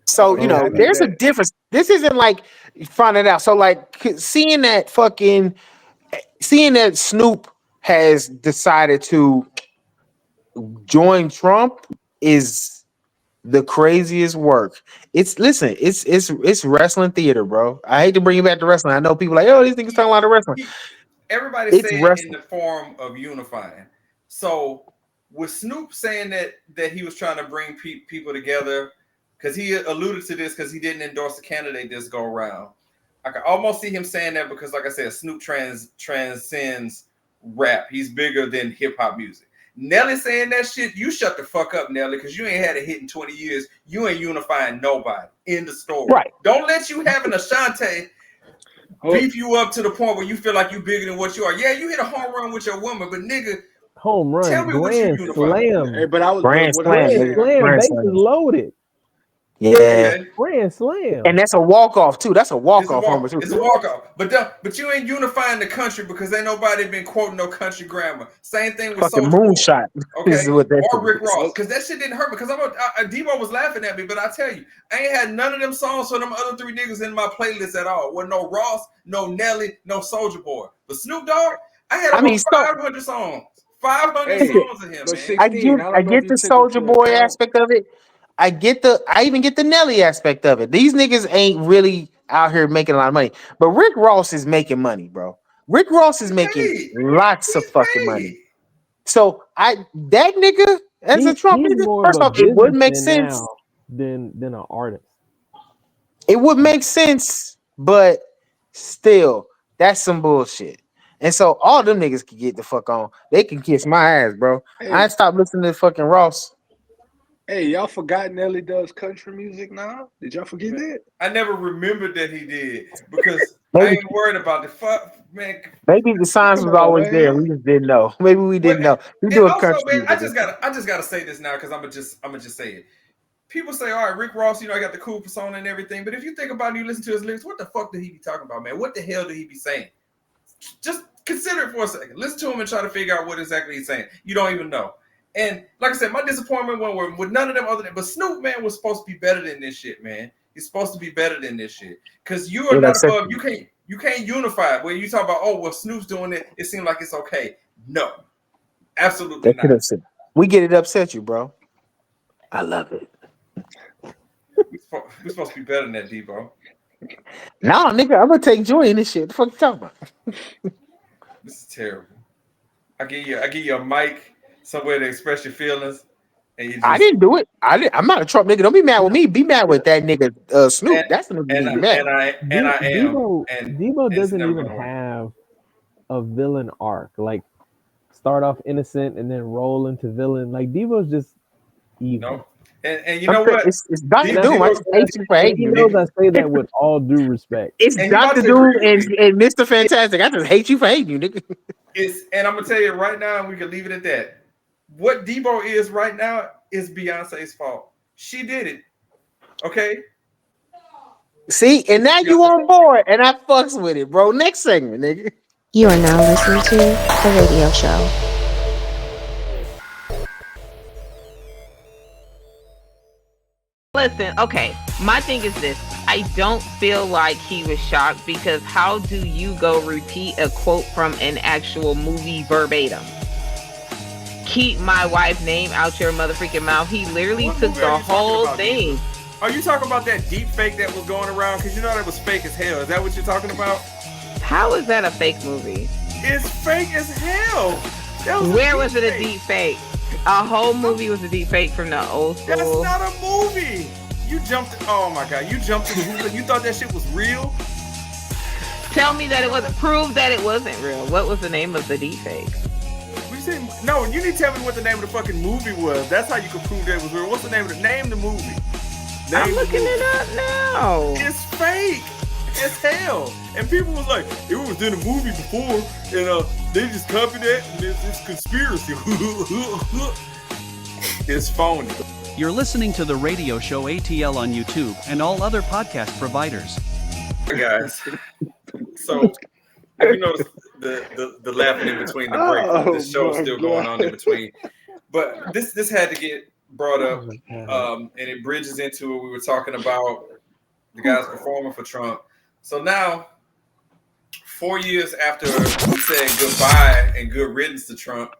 So, you know, there's a difference. This isn't like finding out. So, like, seeing that Snoop has decided to join Trump is the craziest work. It's wrestling theater, bro. I hate to bring you back to wrestling. I know people like, oh, these niggas talking a lot of wrestling. Everybody say it in the form of unifying. So with Snoop saying that he was trying to bring people together, because he alluded to this because he didn't endorse the candidate this go around. I can almost see him saying that because, like I said, Snoop transcends rap. He's bigger than hip hop music. Nelly saying that shit, you shut the fuck up, Nelly, because you ain't had a hit in 20 years. You ain't unifying nobody. In the story. Right. Don't let you have an Ashanti beef you up to the point where you feel like you bigger than what you are. Yeah, you hit a home run with your woman, but nigga, home run, tell me grand slam. Hey, but I was grand slam. Bases loaded. Yeah, grand slam, and that's a walk off too. That's a walk off. It's a walk off. But you ain't unifying the country because ain't nobody been quoting no country grammar. Same thing with fucking moonshot. Okay, or Rick Ross, because that shit didn't hurt me. Because Debo was laughing at me, but I tell you, I ain't had none of them songs for them other three niggas in my playlist at all. With no Ross, no Nelly, no Soulja Boy. But Snoop Dogg, I had about 500 songs. 500 songs of him. Man. I get the Soulja Boy aspect of it. I even get the Nelly aspect of it. These niggas ain't really out here making a lot of money. But Rick Ross is making money, bro. Rick Ross is making lots of fucking money. So that nigga as a Trump nigga, first off, it would make sense than an artist. It would make sense, but still, that's some bullshit. And so all them niggas can get the fuck on. They can kiss my ass, bro. Hey. I ain't stopped listening to fucking Ross. Hey, y'all forgot Nelly does country music now? Did y'all forget that? I never remembered that he did because I ain't worried about the fuck, man. Maybe the signs was always there. We just didn't know. Maybe we didn't know. We do a country music. I just gotta say this now because I'm gonna just say it. People say, all right, Rick Ross, I got the cool persona and everything. But if you think about it, you listen to his lyrics, what the fuck did he be talking about, man? What the hell did he be saying? Just consider it for a second. Listen to him and try to figure out what exactly he's saying. You don't even know. And like I said, my disappointment went with none of them other than, but Snoop, man, was supposed to be better than this shit, man. He's supposed to be better than this shit. Because you are not above, you can't unify. Where you talk about, oh, well, Snoop's doing it seemed like it's okay. No. Absolutely not. We get it upset you, bro. I love it. We're supposed to be better than that, Debo. Nah, nigga, I'm gonna take joy in this shit. What the fuck you talking about? This is terrible. I give you a mic somewhere to express your feelings. And you just, I didn't do it. I'm not a Trump nigga. Don't be mad with me. Be mad with that nigga Snoop. That's the nigga be mad. And I am. Debo doesn't even have a villain arc. Like start off innocent and then roll into villain. Like Debo's just evil. No. And you know what? It's Dr. Doom. I just hate you for hating you. He knows I say that with all due respect. It's Dr. Doom and Mr. Fantastic. I just hate you for hating you, nigga. And I'm gonna tell you right now, and we can leave it at that. What Debo is right now is Beyonce's fault. She did it. Okay. See, and now you on board, and I fucks with it, bro. Next segment, nigga. You are now listening to The Radio Show. Listen, okay, my thing is this. I don't feel like he was shocked because how do you go repeat a quote from an actual movie verbatim? Keep my wife's name out your motherfucking mouth. He literally took the whole thing. Are you talking about that deep fake that was going around? Because you know that was fake as hell. Is that what you're talking about? How is that a fake movie? It's fake as hell. Where was it a deep fake? A whole movie was a deep fake from the old That's school. not a movie. You jumped. Oh my god! You jumped to the hula. You thought that shit was real? Tell me that it wasn't. Prove that it wasn't real. What was the name of the deep fake? We said no. You need to tell me what the name of the fucking movie was. That's how you can prove that it was real. What's the name of the name? The movie. I'm looking it up now. It's fake as hell. And people was like, it was in a movie before, and they just copied that, and it's conspiracy. It's phony. You're listening to the Radio Show ATL on YouTube and all other podcast providers. Hey guys, so if you notice the laughing in between the break, the show's still going on in between. But this had to get brought up, and it bridges into what we were talking about, the guys performing for Trump. So now, 4 years after we said goodbye and good riddance to Trump,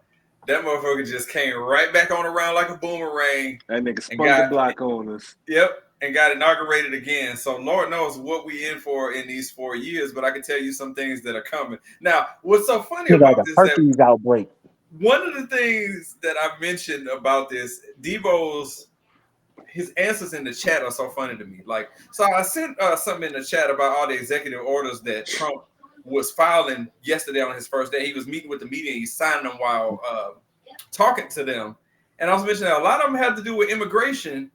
that motherfucker just came right back on around like a boomerang. That nigga spun the block on us. Yep, and got inaugurated again. So Lord knows what we in for in these 4 years, but I can tell you some things that are coming. Now, what's so funny about this is that outbreak. one of the things that I mentioned about this, Debo's his answers in the chat are so funny to me. Like, so I sent something in the chat about all the executive orders that Trump was filing yesterday on his first day. He was meeting with the media and he signed them while talking to them. And I was mentioning that a lot of them had to do with immigration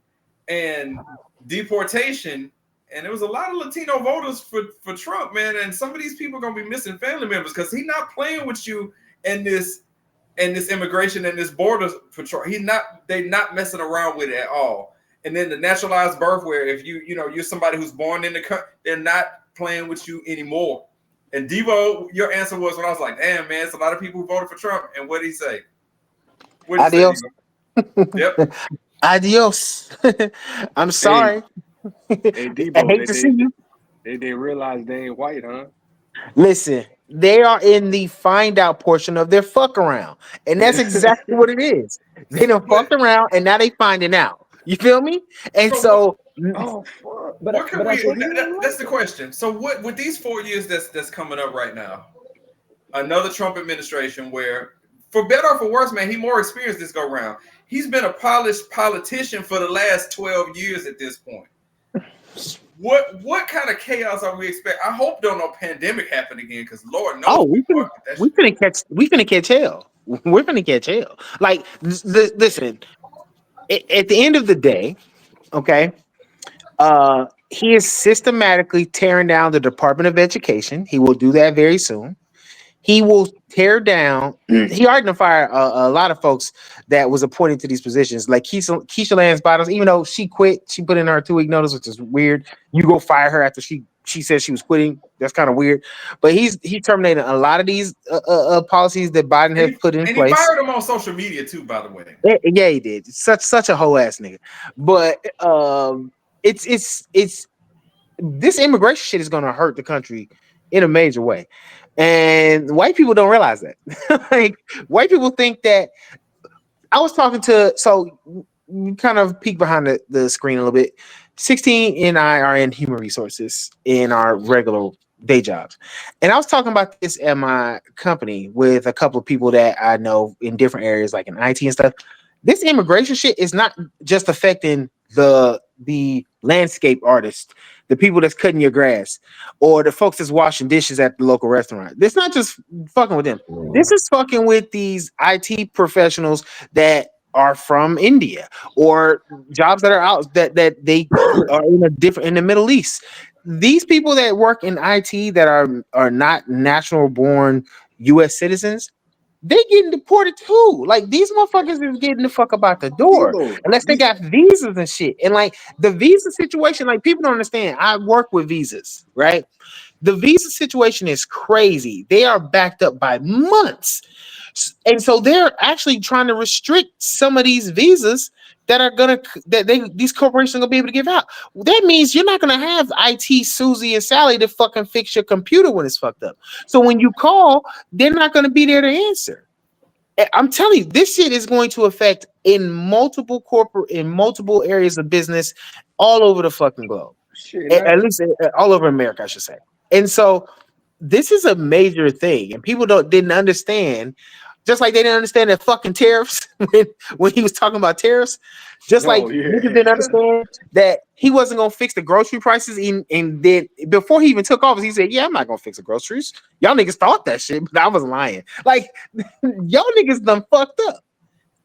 and deportation. And there was a lot of Latino voters for Trump, man. And some of these people are gonna be missing family members because he's not playing with you in this immigration and this border patrol. They're not messing around with it at all. And then the naturalized birth, where if you're somebody who's born in the country, they're not playing with you anymore. And Debo, your answer was when I was like, damn, man, it's a lot of people who voted for Trump. And what did he say? Adios. Yep. Adios. I'm sorry. Hey, Debo, I hate to see you. They didn't realize they ain't white, huh? Listen, they are in the find out portion of their fuck around. And that's exactly what it is. They done fucked around and now they finding out. You feel me? And so that's the question. So what with these 4 years that's coming up right now, another Trump administration where, for better or for worse, man, he more experienced this go round. He's been a polished politician for the last 12 years at this point. What kind of chaos are we expecting? I hope don't no pandemic happen again, because Lord knows. Oh, we finna catch hell. We're finna catch hell. Like, listen. At the end of the day, okay, he is systematically tearing down the Department of Education. He will do that very soon. He will tear down. He already fired a lot of folks that was appointed to these positions, like Keisha Lance Bottoms. Even though she quit, she put in her 2-week notice, which is weird. You go fire her after she said she was quitting. That's kind of weird. But he terminated a lot of these policies that Biden had put in place. He fired them on social media too, by the way. Yeah, he did. Such a whole ass nigga. But it's this immigration shit is gonna hurt the country in a major way. And white people don't realize that. Like, white people think that. I was talking to, so we kind of peek behind the screen a little bit. 16 and I are in human resources in our regular day jobs. And I was talking about this at my company with a couple of people that I know in different areas, like in IT and stuff. This immigration shit is not just affecting the landscape artists, the people that's cutting your grass, or the folks that's washing dishes at the local restaurant. This not just fucking with them. This is fucking with these IT professionals that are from India, or jobs that are out that they are in the Middle East. These people that work in IT that are not natural born US citizens, they getting deported too. Like, these motherfuckers is getting the fuck up out the door unless they got visas and shit. And like, the visa situation, like, people don't understand. I work with visas, right? The visa situation is crazy. They are backed up by months. And so they're actually trying to restrict some of these visas these corporations are gonna be able to give out. That means you're not gonna have IT Susie and Sally to fucking fix your computer when it's fucked up. So when you call, they're not gonna be there to answer. I'm telling you, this shit is going to affect in multiple areas of business all over the fucking globe. At least all over America, I should say. And so this is a major thing, and people didn't understand Just like they didn't understand that fucking tariffs when he was talking about tariffs. Just like niggas didn't understand that he wasn't gonna fix the grocery prices. And then before he even took office, he said, "Yeah, I'm not gonna fix the groceries." Y'all niggas thought that shit, but I was lying. Like y'all niggas done fucked up.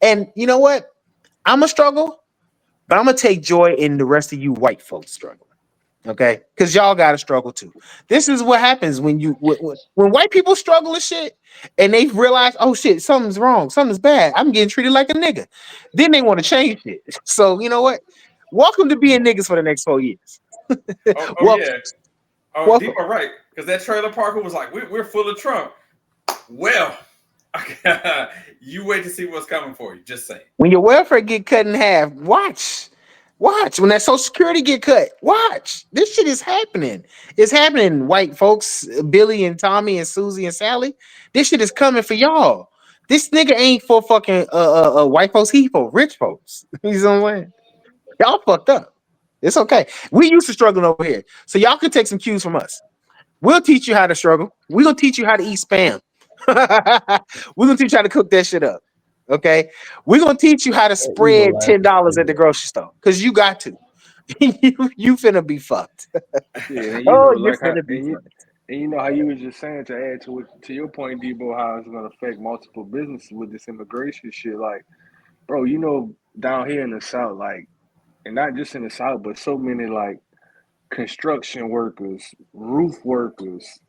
And you know what? I'm a struggle, but I'm gonna take joy in the rest of you white folks struggling. Okay, because y'all gotta struggle too. This is what happens when white people struggle with shit and they realize, oh shit, something's wrong, something's bad. I'm getting treated like a nigga. Then they want to change it. So you know what? Welcome to being niggas for the next 4 years. Yeah. Welcome. Debo, right? Because that trailer parker was like, we're full of Trump. Well, you wait to see what's coming for you. Just saying. When your welfare get cut in half, watch. When that Social Security get cut, watch. This shit is happening. It's happening, white folks, Billy and Tommy and Susie and Sally. This shit is coming for y'all. This nigga ain't for fucking white folks. He for rich folks. You know what I'm saying? Y'all fucked up. It's okay. We used to struggle over here, so y'all can take some cues from us. We'll teach you how to struggle. We're gonna teach you how to eat spam. We're gonna teach you how to cook that shit up. Okay, we're gonna teach you how to spread $10 at the grocery store because you got to. you finna be fucked. Yeah, and You're finna be fucked. And you know how you was just saying, to add to your point, Debo, how it's gonna affect multiple businesses with this immigration shit. Like, bro, you know, down here in the South, like, and not just in the South, but so many like construction workers, roof workers,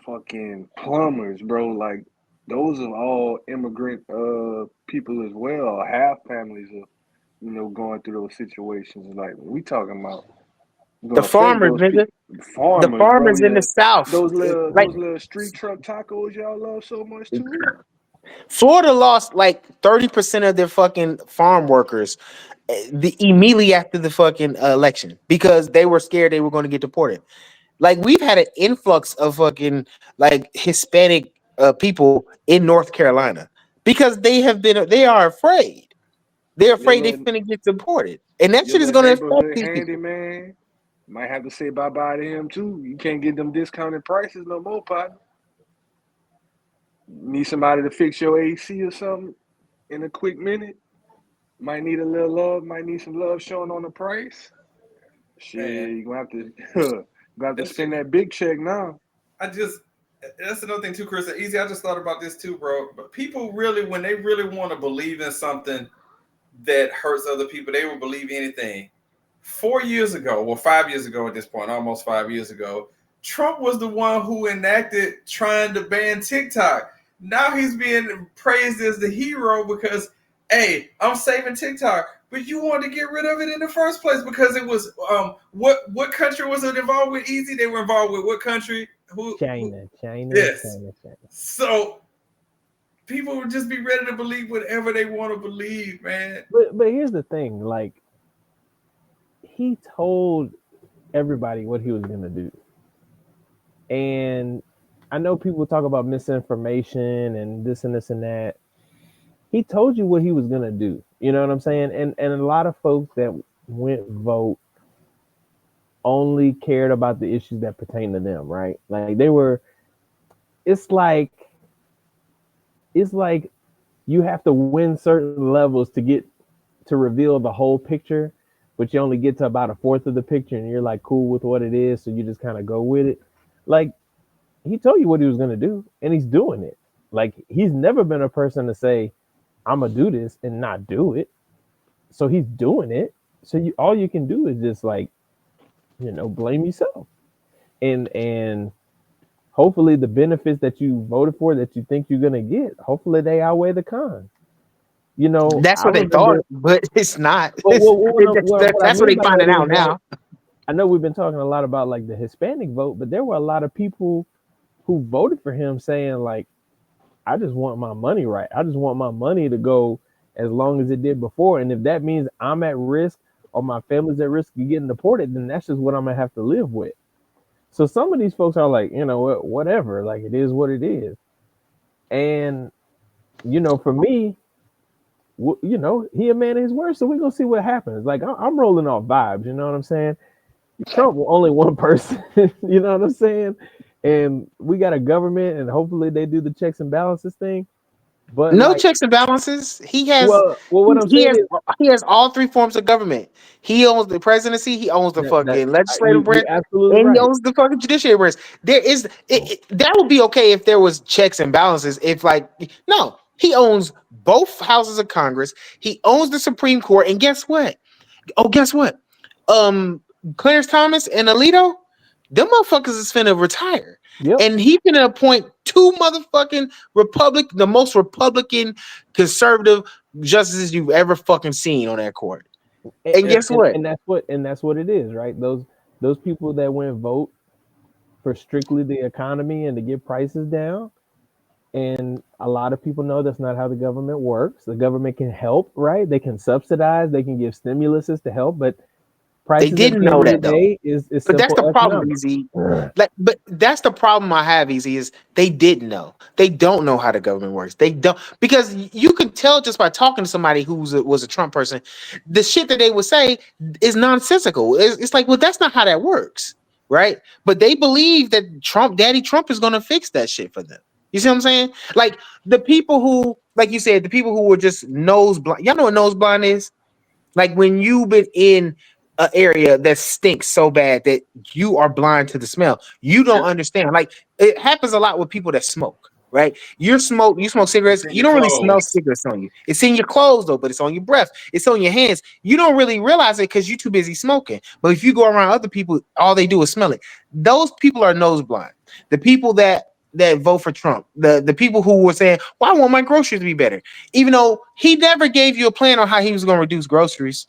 fucking plumbers, bro. Like, those are all immigrant people as well. Half families are, you know, going through those situations. Like, we talking about the farmers, nigga. Farmers, the farmers bro, in the South. Those little street truck tacos y'all love so much too. Florida lost like 30% of their fucking farm workers immediately after the fucking election because they were scared they were going to get deported. Like, we've had an influx of fucking like Hispanic people in North Carolina because they are afraid. They're afraid they're finna get deported, and that shit is going to affect these people. Man, might have to say bye bye to him too. You can't get them discounted prices no more, partner. Need somebody to fix your AC or something in a quick minute. Might need a little love. Might need some love showing on the price. Shit, you gonna have to spend that big check now. That's another thing too, Chris. Easy. I just thought about this too, bro. But people really, when they really want to believe in something that hurts other people, they will believe anything. 4 years ago, well, 5 years ago at this point, almost 5 years ago, Trump was the one who enacted trying to ban TikTok. Now he's being praised as the hero because, hey, I'm saving TikTok. But you wanted to get rid of it in the first place because it was what country was it involved with? Easy, they were involved with what country? China. Yes. China. So people would just be ready to believe whatever they want to believe, man. But here's the thing, like, he told everybody what he was gonna do. And I know people talk about misinformation and this and this and that. He told you what he was gonna do. You know what I'm saying? And a lot of folks that went vote only cared about the issues that pertain to them, right? Like, it's like you have to win certain levels to reveal the whole picture, but you only get to about a fourth of the picture and you're like cool with what it is, so you just kind of go with it. Like, he told you what he was gonna do and he's doing it. Like, he's never been a person to say, I'm gonna do this and not do it. So he's doing it. So all you can do is just, like, you know, blame yourself. And hopefully the benefits that you voted for, that you think you're gonna get, hopefully they outweigh the cons. You know, that's what they thought, but it's not. That's what they finding out now. I know we've been talking a lot about like the Hispanic vote, but there were a lot of people who voted for him saying, like, I just want my money right. I just want my money to go as long as it did before. And if that means I'm at risk or my family's at risk of getting deported, then that's just what I'm gonna have to live with. So some of these folks are like, you know, whatever, like, it is what it is. And, you know, for me, you know, he a man of his word, so we're gonna see what happens. Like, I'm rolling off vibes, you know what I'm saying? Trump only one person, you know what I'm saying? And we got a government, and hopefully they do the checks and balances thing. But No like, checks and balances. He has well, what I'm he saying has is he has all three forms of government. He owns the presidency, he owns the that fucking legislative you branch, absolutely and he right. owns the fucking judiciary branch. There is that would be okay if there was checks and balances. If like no, he owns both houses of Congress, he owns the Supreme Court, and guess what? Oh, guess what? Clarence Thomas and Alito, them motherfuckers is finna retire. Yep. And he finna appoint two motherfucking the most Republican conservative justices you've ever fucking seen on that court. And guess what? And that's what it is, right? Those people that went vote for strictly the economy and to get prices down. And a lot of people know that's not how the government works. The government can help, right? They can subsidize, they can give stimuluses to help, but prices They didn't at the know end of that the though. day is But that's simple the problem, economics. Easy. Like, but that's the problem I have, Easy, is they didn't know. They don't know how the government works. They don't, because you can tell just by talking to somebody who was a Trump person, the shit that they would say is nonsensical. It's like, well, that's not how that works, right? But they believe that Daddy Trump is going to fix that shit for them. You see what I'm saying? Like the people who, like you said, the people who were just nose blind. Y'all know what nose blind is? Like when you've been in an area that stinks so bad that you are blind to the smell. You don't understand. Like it happens a lot with people that smoke, right? You smoke cigarettes. in You your don't really smell clothes. cigarettes on you. It's in your clothes though, but it's on your breath. It's on your hands. You don't really realize it because you're too busy smoking. But if you go around other people, all they do is smell it. Those people are nose blind. The people that vote for Trump, the people who were saying, well, I want my groceries to be better, even though he never gave you a plan on how he was going to reduce groceries.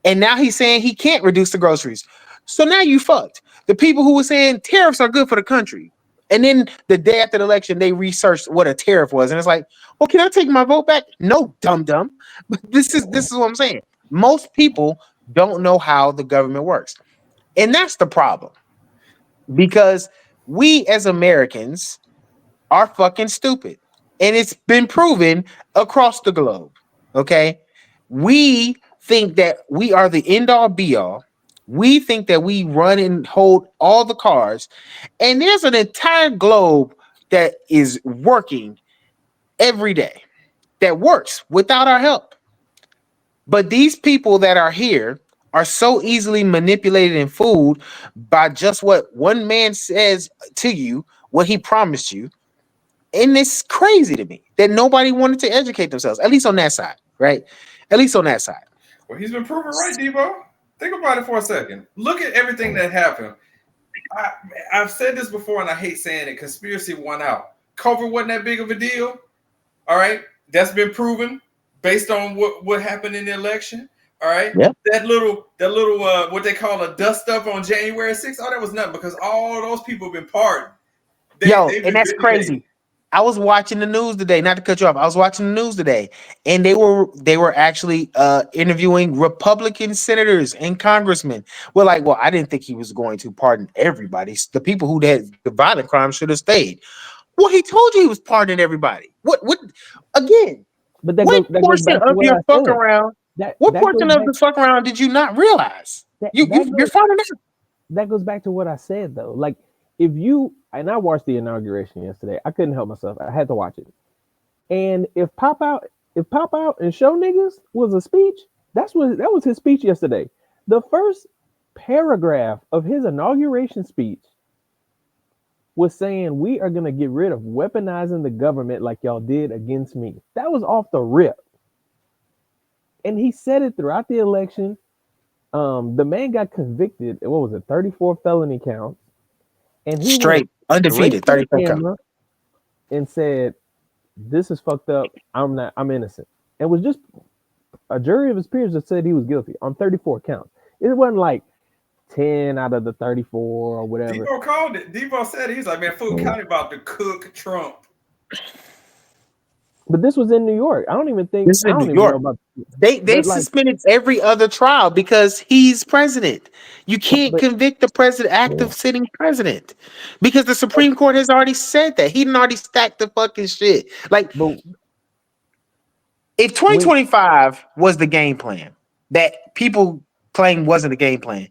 And now he's saying he can't reduce the groceries. So now you fucked. The people who were saying tariffs are good for the country. And then the day after the election, they researched what a tariff was. And it's like, well, can I take my vote back? No, dumb. But this is what I'm saying. Most people don't know how the government works. And that's the problem. Because we as Americans are fucking stupid. And it's been proven across the globe. Okay. We think that we are the end all be all. We think that we run and hold all the cards. And there's an entire globe that is working every day, that works without our help. But these people that are here are so easily manipulated and fooled by just what one man says to you, what he promised you. And it's crazy to me that nobody wanted to educate themselves, at least on that side, right? At least on that side. Well, he's been proven right, Debo. Think about it for a second. Look at everything that happened. I've said this before, and I hate saying it. Conspiracy won out. COVID wasn't that big of a deal. All right, that's been proven based on what happened in the election. All right, yep. that little what they call a dust up on January 6th. Oh, that was nothing because all those people have been pardoned. And that's crazy. I was watching the news today, not to cut you off. I was watching the news today, and they were actually interviewing Republican senators and congressmen. Well, I didn't think he was going to pardon everybody. The people who had the violent crimes should have stayed. Well, he told you he was pardoning everybody. What again? But what portion of your fuck around? What portion of the fuck around did you not realize? You're finding out. That goes back to what I said though. Like if you and I watched the inauguration yesterday, I couldn't help myself. I had to watch it. And if pop out and show niggas was a speech, that was his speech yesterday. The first paragraph of his inauguration speech was saying we are gonna get rid of weaponizing the government like y'all did against me. That was off the rip. And he said it throughout the election. The man got convicted. What was it? 34 felony counts. And he straight undefeated 34 counts. And said, "This is fucked up. I'm innocent." It was just a jury of his peers that said he was guilty on 34 counts. It wasn't like 10 out of the 34 or whatever. Debo called it. Debo said he's like, man, Fulton County about to cook Trump. But this was in New York. I don't even think this is in New York. They suspended every other trial because he's president. You can't convict the president, active sitting president, because the Supreme Court has already said that. He didn't already stack the fucking shit. Like, if 2025 was the game plan that people claim wasn't a game plan,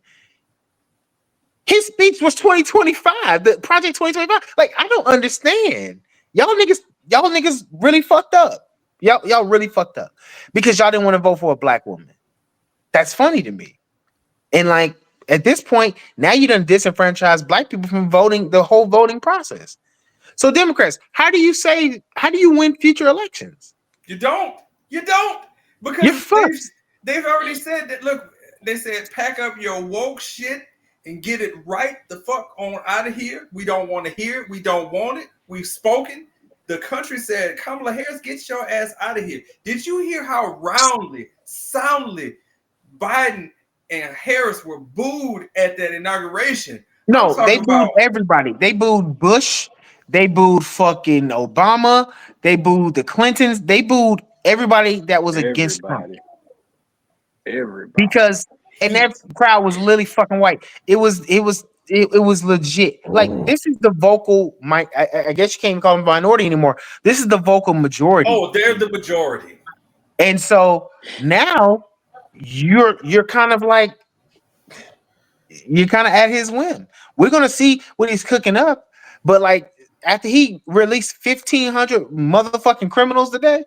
his speech was 2025. The Project 2025. Like, I don't understand. Y'all niggas really fucked up. Y'all really fucked up because y'all didn't want to vote for a black woman. That's funny to me. And like at this point, now you done disenfranchise black people from voting, the whole voting process. So Democrats, how do you win future elections? You don't You're because fucked. they've already said that. Look, they said pack up your woke shit and get it right the fuck on out of here. We don't want to hear it. We don't want it. We've spoken. The country said, Kamala Harris, get your ass out of here. Did you hear how roundly, soundly Biden and Harris were booed at that inauguration? No, they booed everybody. They booed Bush. They booed fucking Obama. They booed the Clintons. They booed everybody that was against Trump. Everybody. Because that crowd was literally fucking white. It was legit. Like this is the vocal. I guess you can't call them minority anymore. This is the vocal majority. Oh, they're the majority. And so now you're kind of like you're kind of at his whim. We're gonna see what he's cooking up, but like after he released 1,500 motherfucking criminals today.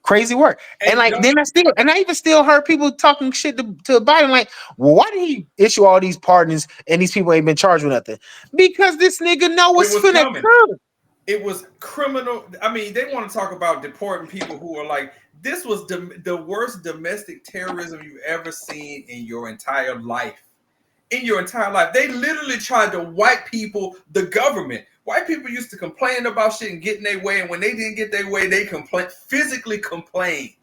Crazy work. And like then I even still heard people talking shit to Biden, like, well, why did he issue all these pardons and these people ain't been charged with nothing? Because this nigga know what's finna come. It was criminal. I mean, they want to talk about deporting people who are like, this was the worst domestic terrorism you've ever seen in your entire life. In your entire life. They literally tried to white people, the government. White people used to complain about shit and get in their way, and when they didn't get their way, they physically complained.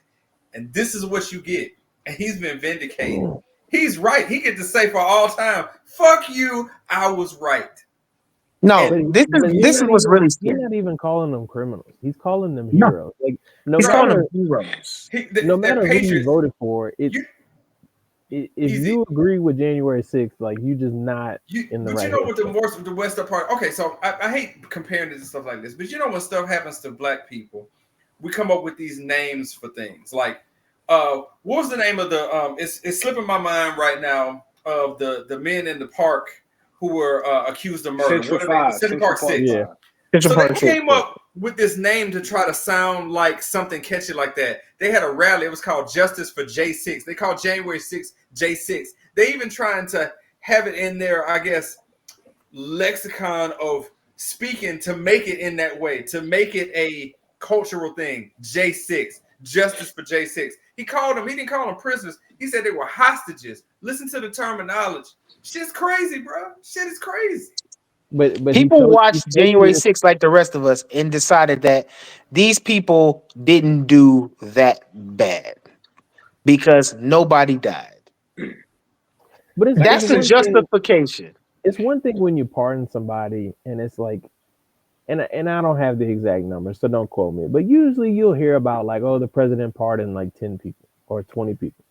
And this is what you get. And he's been vindicated. He's right. He get to say for all time, fuck you, I was right. No, this is what's really scary. He's not even calling them criminals. He's calling them heroes. Like he's calling them heroes. No matter who you voted for, if you agree with January 6th, like you just not in the right. But you know what the Western part? Okay, so I hate comparing this and stuff like this, but you know when stuff happens to black people, we come up with these names for things. Like, what was the name of the? It's slipping my mind right now of the men in the park who were accused of murder. Central Park 6. Yeah. So they came up with this name to try to sound like something catchy like that. They had a rally. It was called Justice for J6. They called January 6th J6. They even trying to have it in their, I guess, lexicon of speaking to make it in that way, to make it a cultural thing. J6, Justice for J6. He didn't call them prisoners. He said they were hostages. Listen to the terminology. Shit's crazy, bro. Shit is crazy. But people watched January 6th like the rest of us and decided that these people didn't do that bad because nobody died. But that's the justification. It's one thing when you pardon somebody and it's like, and I don't have the exact numbers, so don't quote me. But usually you'll hear about like, oh, the president pardoned like 10 people or 20 people.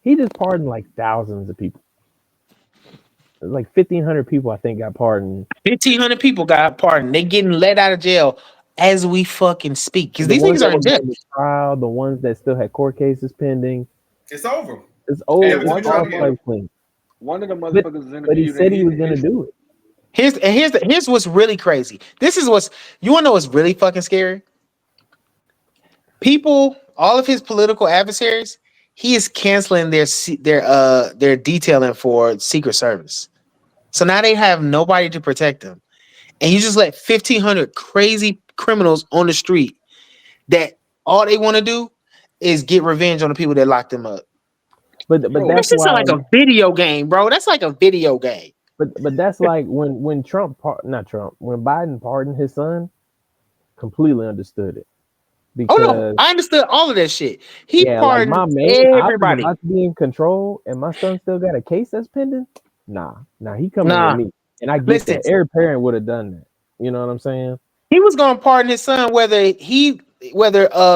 He just pardoned like thousands of people. Like 1,500 people, I think, got pardoned. 1,500 people got pardoned. They getting let out of jail as we fucking speak. Because these niggas are in jail. Trial, the ones that still had court cases pending. It's over. It's over. One of the motherfuckers but he said he was going to do it. Here's what's really crazy. You want to know what's really fucking scary? People, all of his political adversaries, he is canceling their detailing for Secret Service. So now they have nobody to protect them. And you just let 1,500 crazy criminals on the street that all they want to do is get revenge on the people that locked them up. But that's just like a video game, bro. That's like a video game. But that's like when when Biden pardoned his son, completely understood it. Because, no, I understood all of that shit. He pardoned like my man, everybody. I be in control, and my son still got a case that's pending. Nah, he coming with me, and I get that. Every parent would have done that. You know what I'm saying? He was gonna pardon his son whether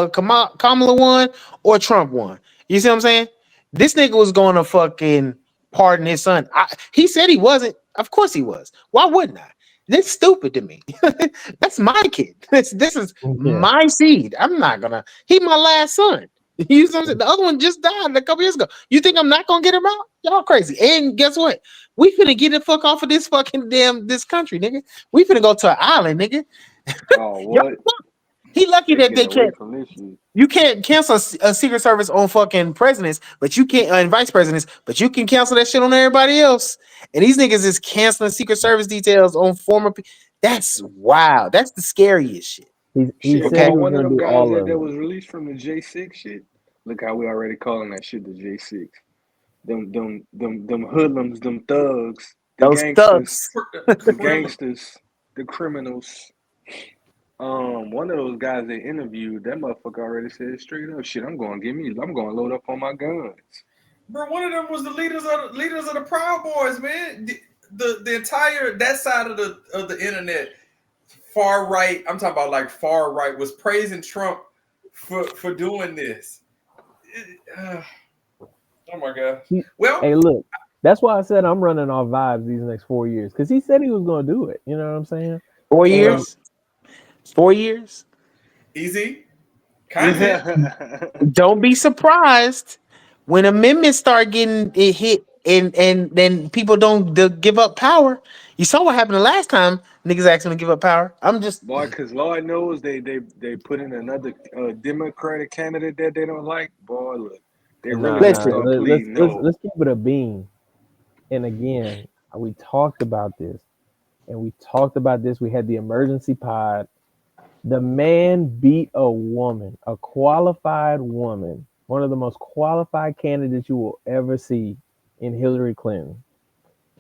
Kamala won or Trump won. You see what I'm saying? This nigga was gonna fucking pardon his son. He said he wasn't. Of course he was. Why wouldn't I? That's stupid to me. That's my kid. This is my seed. I'm not gonna. He my last son. You know what I'm saying? The other one just died a couple years ago. You think I'm not gonna get him out? Y'all crazy. And guess what? We finna get the fuck off of this fucking this country, nigga. We finna go to an island, nigga. Oh, what? He lucky They that they getting away can't. from this shit. You can't cancel a Secret Service on fucking presidents, but you can't and vice presidents, but you can cancel that shit on everybody else. And these niggas is canceling Secret Service details on former. That's wild. That's the scariest shit. He Shit, said Okay. he boy, was one of gonna them do guys all of that it. was released from the J6 shit. Look how we already calling that shit the J6. Them hoodlums, them thugs, the Those gangsters, thugs. the criminals. One of those guys they interviewed, that motherfucker already said straight up, shit, I'm going to load up on my guns. Bro, one of them was the leaders of the Proud Boys, man. The entire that side of the internet, far right. I'm talking about like far right was praising Trump for doing this. Oh my god. Well, Hey, look, that's why I said I'm running off vibes these next 4 years because he said he was gonna do it. You know what I'm saying? 4 years. 4 years. easy content. Don't be surprised when amendments start getting it hit and then people don't give up power. You saw what happened the last time niggas asked them to give up power. I'm just Boy, because Lord knows they put in another Democratic candidate that they don't like. Boy, look, they really gonna listen. start pleading no. Let's keep it a bean. And again, we talked about this, We had the emergency pod. The man beat a woman, a qualified woman, one of the most qualified candidates you will ever see in Hillary Clinton.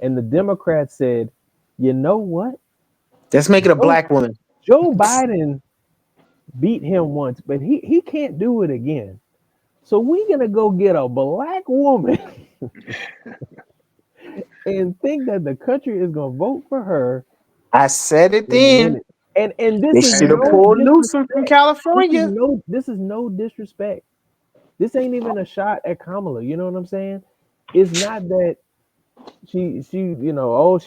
And the Democrats said, you know what? Let's make it a black woman. Joe Biden beat him once, but he can't do it again. So we're going to go get a black woman and think that the country is going to vote for her. I said it then. And They this is should have no pulled Newsom disrespect. from California. This is no disrespect. This ain't even a shot at Kamala. You know what I'm saying? It's not that she she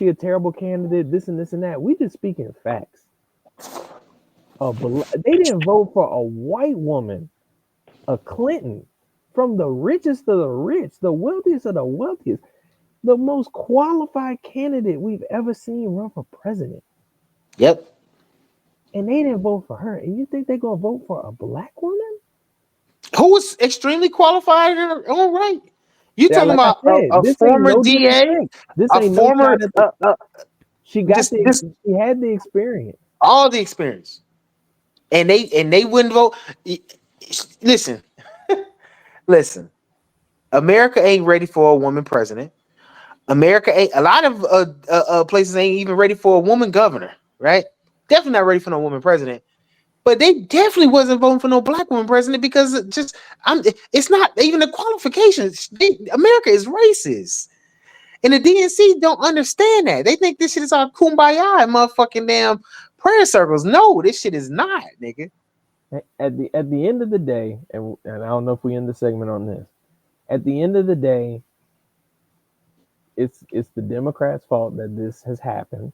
a terrible candidate, this and this and that. We just speaking facts. They didn't vote for a white woman, a Clinton, from the richest of the rich, the wealthiest of the wealthiest, the most qualified candidate we've ever seen run for president. Yep. And they didn't vote for her. And you think they're gonna vote for a black woman? Who was extremely qualified in her own right? You talking about a former DA? This a ain't former she had the experience. All the experience. And they wouldn't vote. Listen. Listen. America ain't ready for a woman president. America ain't, a lot of places ain't even ready for a woman governor, right? Definitely not ready for no woman president. But they definitely wasn't voting for no black woman president because it's not even the qualifications. America is racist. And the DNC don't understand that. They think this shit is all kumbaya and motherfucking damn prayer circles. No, this shit is not, nigga. At the end of the day, and I don't know if we end the segment on this. At the end of the day, it's the Democrats' fault that this has happened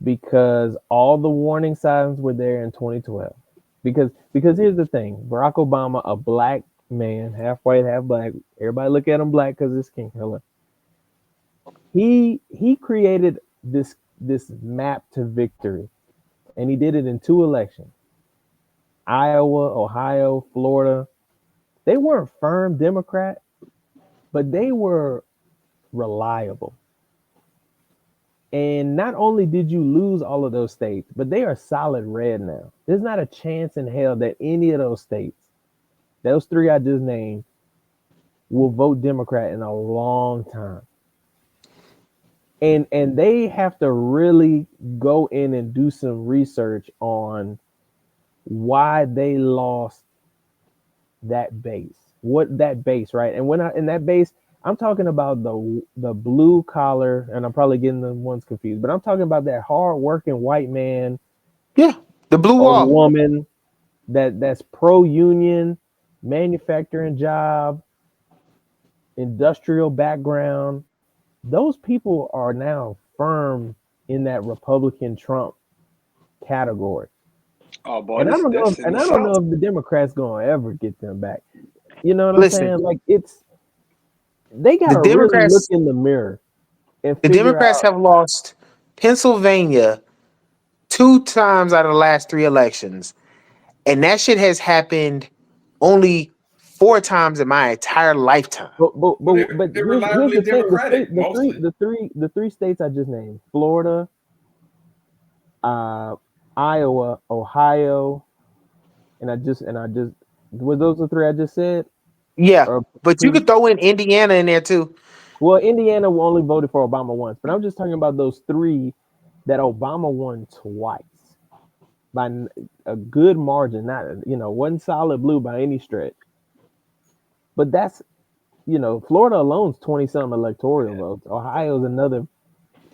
because all the warning signs were there in 2012. Because here's the thing: Barack Obama, a black man, half white, half black. Everybody look at him black because it's skin color. He created this map to victory, and he did it in 2 elections: Iowa, Ohio, Florida. They weren't firm Democrat, but they were reliable. And not only did you lose all of those states, but they are solid red now. There's not a chance in hell that any of those states, those 3 I just named, will vote Democrat in a long time. And they have to really go in and do some research on why they lost that base. What that base, right? And when in that base, I'm talking about the blue collar, and I'm probably getting the ones confused, but I'm talking about that hard working white man, the blue wall woman that's pro union, manufacturing job, industrial background. Those people are now firm in that Republican Trump category. Oh boy, And I don't know if the Democrats gonna ever get them back. You know what I'm saying? Like they gotta really look in the mirror. And the Democrats have lost Pennsylvania 2 times out of the last 3 elections, And that shit has happened only 4 times in my entire lifetime. But They're here's reliably the thing: Democratic, mostly. the three states I just named: Florida, Iowa, Ohio, and I just were those the 3 I just said? Yeah, Or but you could throw in Indiana in there too. Well, Indiana only voted for Obama once, but I'm just talking about those 3 that Obama won twice by a good margin. Not wasn't solid blue by any stretch, but that's Florida alone's 20-something electoral votes. Ohio's another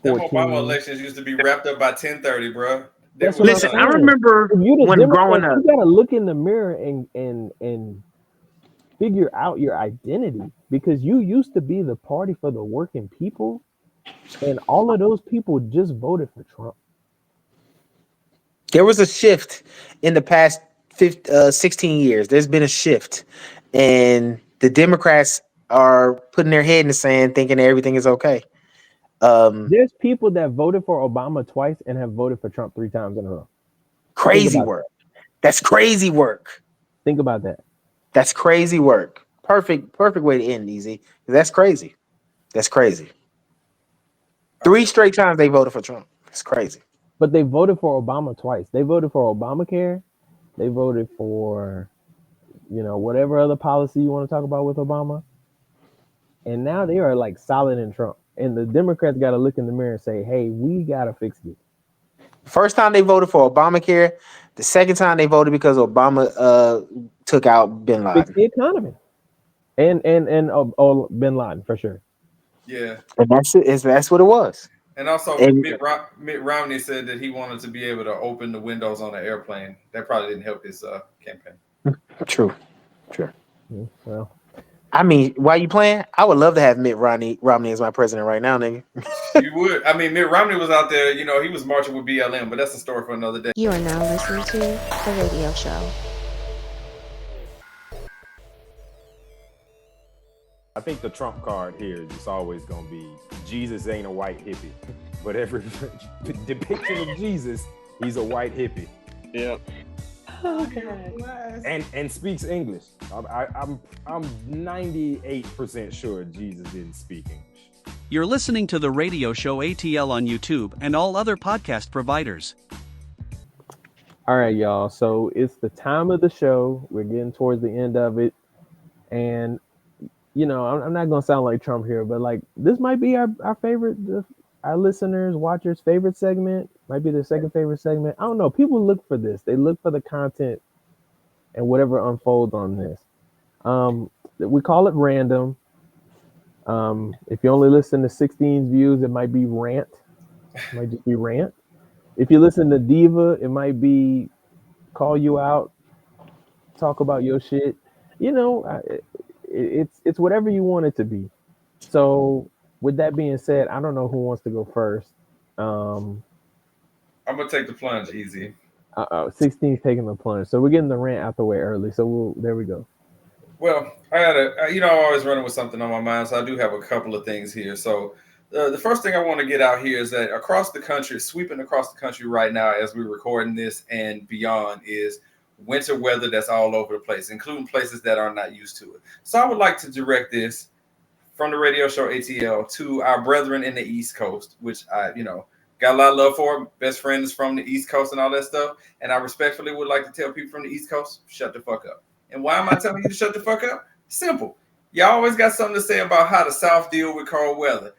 14. Them Obama elections used to be wrapped up by 10:30, bro. That's what Listen, I'm I saying. remember If you're the when Democrat, growing up. you gotta look in the mirror and figure out your identity, because you used to be the party for the working people, and all of those people just voted for Trump. There was a shift in the past 16 years. There's been a shift, and the Democrats are putting their head in the sand, thinking that everything is okay. There's people that voted for Obama twice and have voted for Trump 3 times in a row. Crazy work. That's crazy work. Think about that. That's crazy work. Perfect way to end, Easy. That's crazy. That's crazy. 3 straight times they voted for Trump. It's crazy. But they voted for Obama twice. They voted for Obamacare. They voted for, whatever other policy you want to talk about with Obama. And now they are like solid in Trump. And the Democrats got to look in the mirror and say, hey, we got to fix this. First time they voted for Obamacare. The second time they voted because Obama took out Bin Laden. Fix the economy. And Bin Laden, for sure. Yeah. And that's what it was. And also, Mitt Romney said that he wanted to be able to open the windows on an airplane. That probably didn't help his campaign. True. Well, I mean, while you playing, I would love to have Mitt Romney as my president right now, nigga. You would. I mean, Mitt Romney was out there, he was marching with BLM, but that's a story for another day. You are now listening to The Radio Show. I think the trump card here is always going to be Jesus ain't a white hippie. But every depiction of Jesus, he's a white hippie. Yep. Oh, God. And speaks English. I'm 98% sure Jesus didn't speak English. You're listening to the Radio Show ATL on YouTube and all other podcast providers. All right, y'all. So it's the time of the show. We're getting towards the end of it. And, I'm not going to sound like Trump here, but like this might be our favorite, our listeners, watchers' favorite segment. Might be their second favorite segment. I don't know. People look for this. They look for the content and whatever unfolds on this. We call it random. If you only listen to 16's views, it might be rant. It might just be rant. If you listen to Diva, it might be call you out, talk about your shit. It's whatever you want it to be. So with that being said, I don't know who wants to go first. I'm gonna take the plunge, Easy. 16's taking the plunge, so we're getting the rant out the way early. So there we go. Well, I gotta, I'm always running with something on my mind, so I do have a couple of things here. So the first thing I want to get out here is that across the country, sweeping across the country right now as we're recording this and beyond, is winter weather that's all over the place, including places that are not used to it. So I would like to direct this from the Radio Show ATL to our brethren in the East Coast, which I, got a lot of love for. Best friends from the East Coast and all that stuff. And I respectfully would like to tell people from the East Coast, shut the fuck up. And why am I telling you to shut the fuck up? Simple. Y'all always got something to say about how the South deal with cold weather.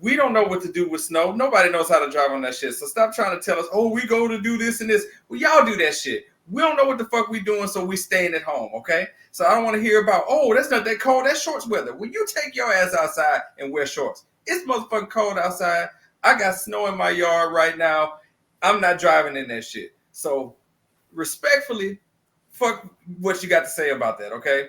We don't know what to do with snow. Nobody knows how to drive on that shit. So stop trying to tell us, we go to do this and this. Well, y'all do that shit. We don't know what the fuck we doing, so we staying at home, okay? So I don't want to hear about, that's not that cold. That's shorts weather. Well, you take your ass outside and wear shorts. It's motherfucking cold outside. I got snow in my yard right now. I'm not driving in that shit. So respectfully, fuck what you got to say about that, okay?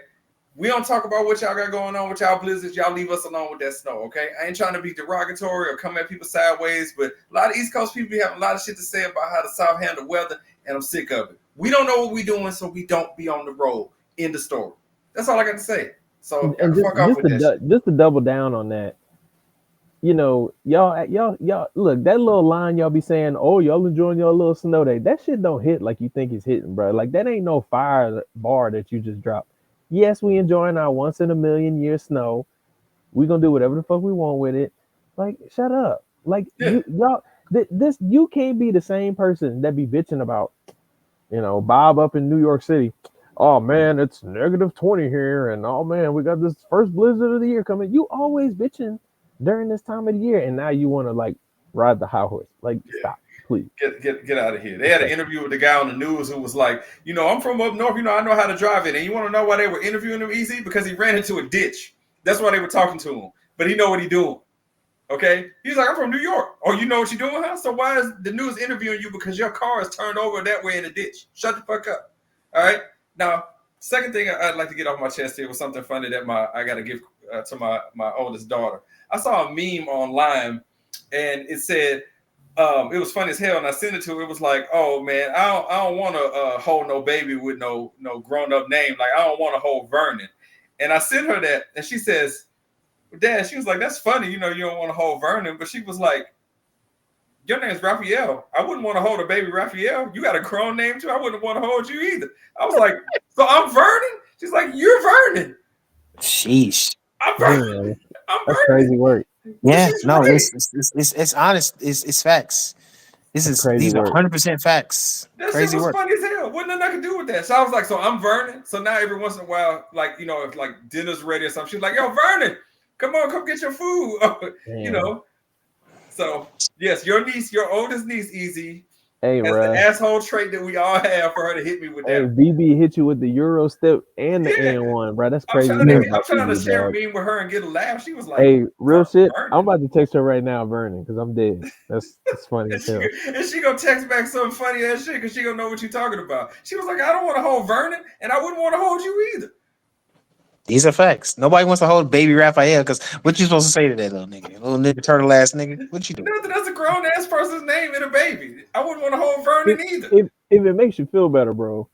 We don't talk about what y'all got going on with y'all blizzards. Y'all leave us alone with that snow, okay? I ain't trying to be derogatory or come at people sideways, but a lot of East Coast people have a lot of shit to say about how the South handle weather, and I'm sick of it. We don't know what we doing, so we don't be on the road. In the story. That's all I got to say. So and fuck off with that shit. Just to double down on that, you know, y'all look, that little line y'all be saying, oh, y'all enjoying your little snow day. That shit don't hit like you think it's hitting, bro. Like that ain't no fire bar that you just dropped. Yes, we enjoying our once in a million year snow. We gonna do whatever the fuck we want with it. Like, shut up. Like this you can't be the same person that be bitching about, you know, Bob up in New York City. Oh man, it's -20 here, and oh man, we got this first blizzard of the year coming. You always bitching during this time of the year, and now you want to like ride the high horse. Like, stop, please. Get out of here. They had an interview with the guy on the news who was like, you know, I'm from up north, you know, I know how to drive it. And you want to know why they were interviewing him easy? Because he ran into a ditch. That's why they were talking to him. But he know what he doing. Okay? He's like, I'm from New York. Oh, you know what you're doing, huh? So why is the news interviewing you? Because your car is turned over that way in a ditch. Shut the fuck up. All right? Now, second thing I'd like to get off my chest here was something funny that I got to give to my oldest daughter. I saw a meme online, and it said, it was funny as hell, and I sent it to her. It was like, oh, man, I don't want to hold no baby with no grown-up name. Like, I don't want to hold Vernon. And I sent her that, and she says, Dad, she was like, that's funny, you know, you don't want to hold Vernon. But she was like, your name's Raphael. I wouldn't want to hold a baby Raphael. You got a grown name too. I wouldn't want to hold you either. I was like, so I'm Vernon? She's like, you're Vernon. Sheesh. I'm Vernon. I'm That's Vernon. crazy work. Yeah, no, right. it's honest. It's facts. These are 100% facts. That Crazy shit was work. funny as hell. Wasn't nothing I could do with that. So I was like, so I'm Vernon. So now every once in a while, like, you know, if like dinner's ready or something, she's like, yo, Vernon, come on, come get your food. You know. So yes, your oldest niece, Easy, hey, has bro, the asshole trait that we all have for her to hit me with that. hey, BB hit you with the Euro step and the N1, bro. That's crazy. I'm trying to share a meme with her and get a laugh. She was like, hey, real shit. Vernon. I'm about to text her right now, Vernon, because I'm dead. That's funny as hell. And she gonna text back some funny ass shit because she gonna know what you're talking about. She was like, I don't want to hold Vernon, and I wouldn't want to hold you either. These are facts. Nobody wants to hold baby Raphael because what you supposed to say to that little nigga? Little nigga turtle ass nigga? What you doing? That's a grown ass person's name in a baby. I wouldn't want to hold Vernon either. If it makes you feel better, bro,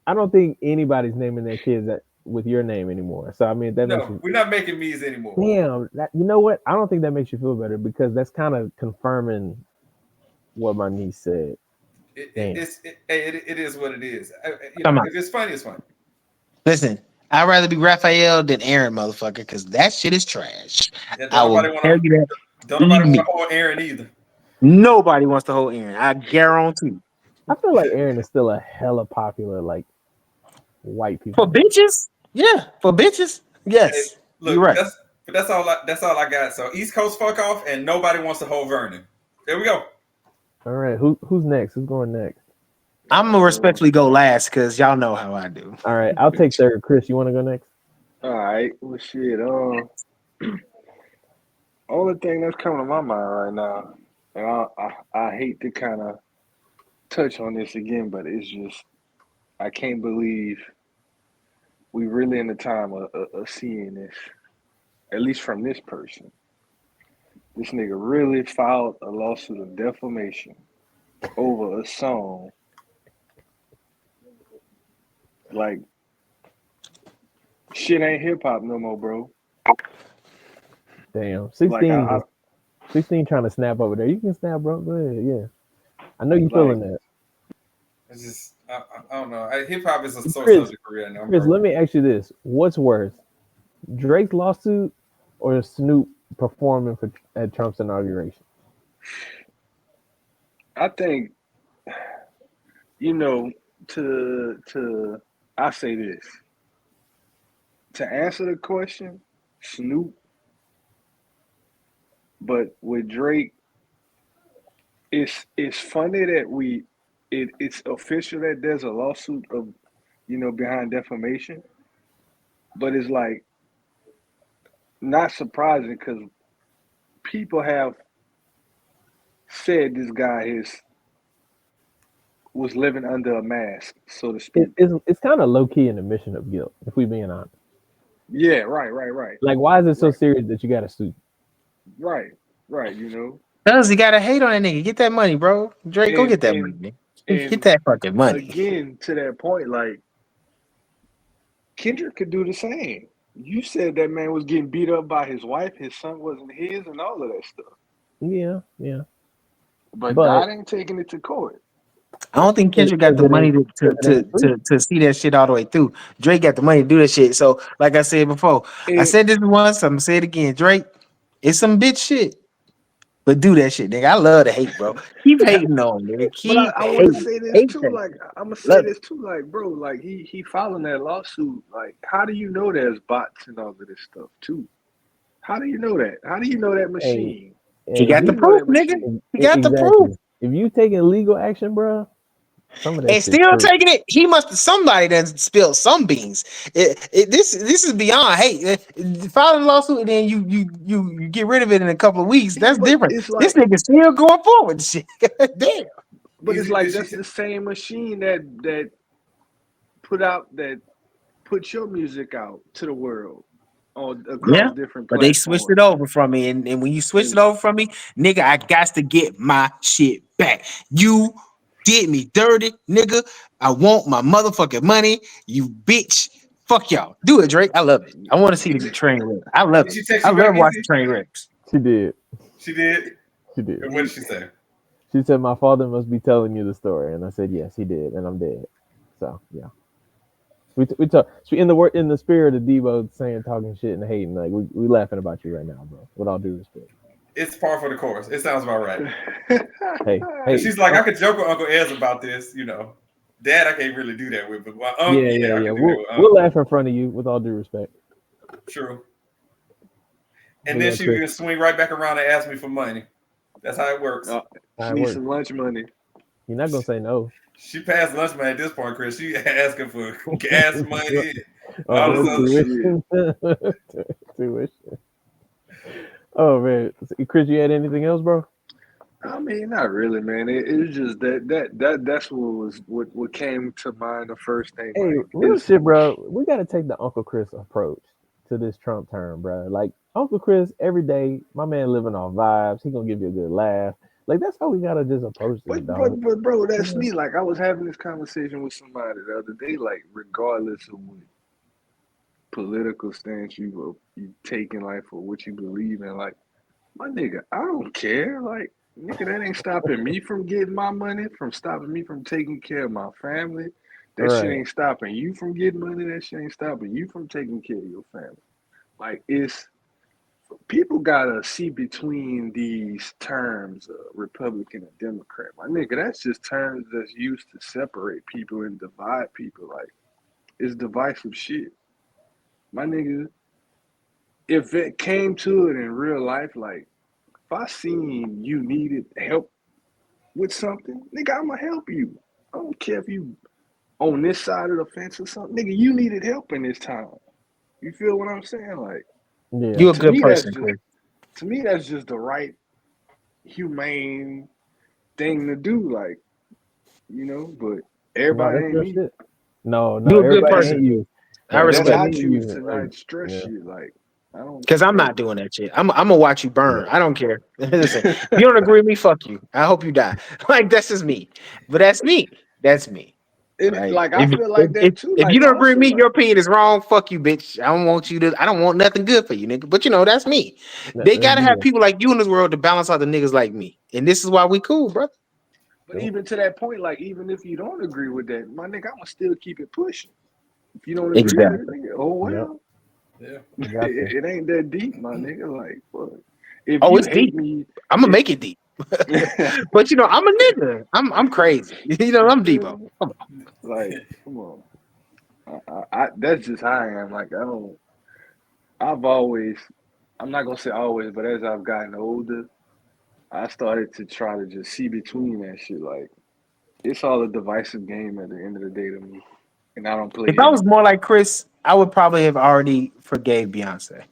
I don't think anybody's naming their kids that with your name anymore. So I mean, that makes we're not making me's anymore. Damn, you know what? I don't think that makes you feel better because that's kind of confirming what my niece said. It is what it is. You know, if it's funny, it's funny. Listen, I'd rather be Raphael than Aaron, motherfucker, because that shit is trash. I will tell you that. Don't nobody want to hold Aaron either. Nobody wants to hold Aaron. I guarantee. I feel like Aaron is still a hella popular, like, white people. For bitches? Yeah, for bitches. Yes. Hey, look, you're right. That's all I got. So East Coast fuck off, and nobody wants to hold Vernon. There we go. All right, who's next? Who's going next? I'm gonna respectfully go last because y'all know how I do. All right, I'll take third. Chris, you want to go next? All right. Well, shit. Only thing that's coming to my mind right now, and I hate to kind of touch on this again, but it's just I can't believe we really in the time of seeing this, at least from this person. This nigga really filed a lawsuit of defamation over a song. Like, shit ain't hip hop no more, bro. Damn, 16, 16 trying to snap over there. You can snap, bro. Go ahead, yeah. I know you feeling that. It's just I don't know. Hip hop is a sore Chris, subject for right now. Chris, let me ask you this: what's worse, Drake's lawsuit or Snoop performing at Trump's inauguration? I think, you know, I say this. To answer the question, Snoop. But with Drake, it's funny that it's official that there's a lawsuit of, you know, behind defamation. But it's like not surprising because people have said this guy was living under a mask, so to speak. It's kind of low key an admission of guilt, if we being honest. Yeah, right. Like, why is it so serious that you got to sue? Right, you know. Cause you gotta hate on that nigga. Get that money, bro. Drake, go get that money. Get that fucking money. Again, to that point, like Kendrick could do the same. You said that man was getting beat up by his wife. His son wasn't his, and all of that stuff. Yeah. But But God ain't taking it to court. I don't think because Kendrick got the it money ain't to, to, because it to, ain't true. to, to see that shit all the way through. Drake got the money to do that shit. So, like I said before, I And, said this once, I'm gonna say it again. Drake, it's some bitch shit. But do that shit, nigga. I love to hate, bro. Keep hating on, nigga. but Keep I want to hating. say this Hate too. that Like shit. I'm gonna say Love it. this too. Like, bro, like he filing that lawsuit. Like, how do you know there's bots and all of this stuff too? How do you know that? How do you know that Hey, machine? He if How got do the you you know proof, that nigga. machine? He got the proof. exactly, if you taking legal action, bro, some of that And shit still true. taking it, he must have somebody done spilled some beans. This is beyond hate. Filing a lawsuit and then you get rid of it in a couple of weeks. Yeah, That's but different. it's This like, nigga still going forward. with Shit. Damn. but it's Did like she? that's the same machine that put out that put your music out to the world on Yeah. across different But they switched it platforms. over from me. And when you switched it And over from me, nigga, I got to get my shit back. You did me dirty, nigga. I want my motherfucking money. You bitch. Fuck y'all. Do it, Drake. I love it. I want to see the train wreck. I love Did it. she text I you back, love watching Easy? train wrecks. She did. She did. She did. And what did she say? She said, "My father must be telling you the story," and I said, "Yes, he did," and I'm dead. So yeah, we talk in the spirit of Debo saying talking shit and hating. Like we laughing about you right now, bro. With all due respect. It's par for the course. It sounds about right. Hey, And hey. she's like, I could joke with Uncle Ez about this, you know. Dad, I can't really do that with, but my uncle, yeah, I can do that with We'll uncle. laugh in front of you with all due respect. True. But And then yeah, she Chris, can swing right back around and ask me for money. That's how it works. how she it needs works. some lunch money. You're not gonna say no. She passed lunch money at this point, Chris. She asking for gas money. All this Oh, other shit. tuition. Tuition. Oh man, Chris, you had anything else, bro? I mean, not really, man. It's just that's what came to mind the first thing. Hey, Like, real it's shit, bro. We gotta take the Uncle Chris approach to this Trump term, bro. Like Uncle Chris, every day, my man living on vibes. He gonna give you a good laugh. Like that's how we gotta just approach this, dog. but bro, that's Yeah. me. Like, I was having this conversation with somebody the other day. Like, regardless of what political stance you take in life or what you believe in, like, my nigga, I don't care. Like, nigga, that ain't stopping me from getting my money, from stopping me from taking care of my family. That shit Right. ain't stopping you from getting money. That shit ain't stopping you from taking care of your family. Like, it's people gotta see between these terms, Republican and Democrat. My nigga, that's just terms that's used to separate people and divide people. Like, it's divisive shit. My nigga, if it came to it in real life, like, if I seen you needed help with something, nigga, I'ma help you. I don't care if you on this side of the fence or something. Nigga, you needed help in this time. You feel what I'm saying? Like, Yeah. You a to good me, that's person, just Chris. the right humane thing to do. Like, but No, everybody that's ain't real me. shit. No, You a good everybody That's ain't person. you. I that's Everybody respect how I it. ain't choose you. to Hey, not stress yeah. shit. Like, I don't Cause I'm hey. not doing that shit. I'm gonna watch you burn. I don't care. Listen, if you don't agree with me, fuck you. I hope you die. Like that's just me. But that's me. That's me. Right. Like, I feel like that too. If you Like, don't agree with also, me, like, your opinion is wrong. Fuck you, bitch. I don't want you to. I don't want nothing good for you, nigga. But that's me. They That's gotta have Debo. people like you in this world to balance out the niggas like me. And this is why we cool, bro. but even to that point, like, even if you don't agree with that, my nigga, I'ma still keep it pushing. If you don't agree with it, Exactly. nigga, oh Yep. well. Yeah. Got to. It ain't that deep, my nigga. Like, fuck. If Oh, you it's hate deep. me, I'm gonna it, make it deep. But I'm a nigga. I'm crazy. you I'm feel Debo. me? Come Like, come on. That's just how I am. Like, I've always, I'm not gonna say always, but as I've gotten older, I started to try to just see between that shit. Like, it's all a divisive game at the end of the day to me, and I don't play If I it. was more like Chris, I would probably have already forgave Beyonce.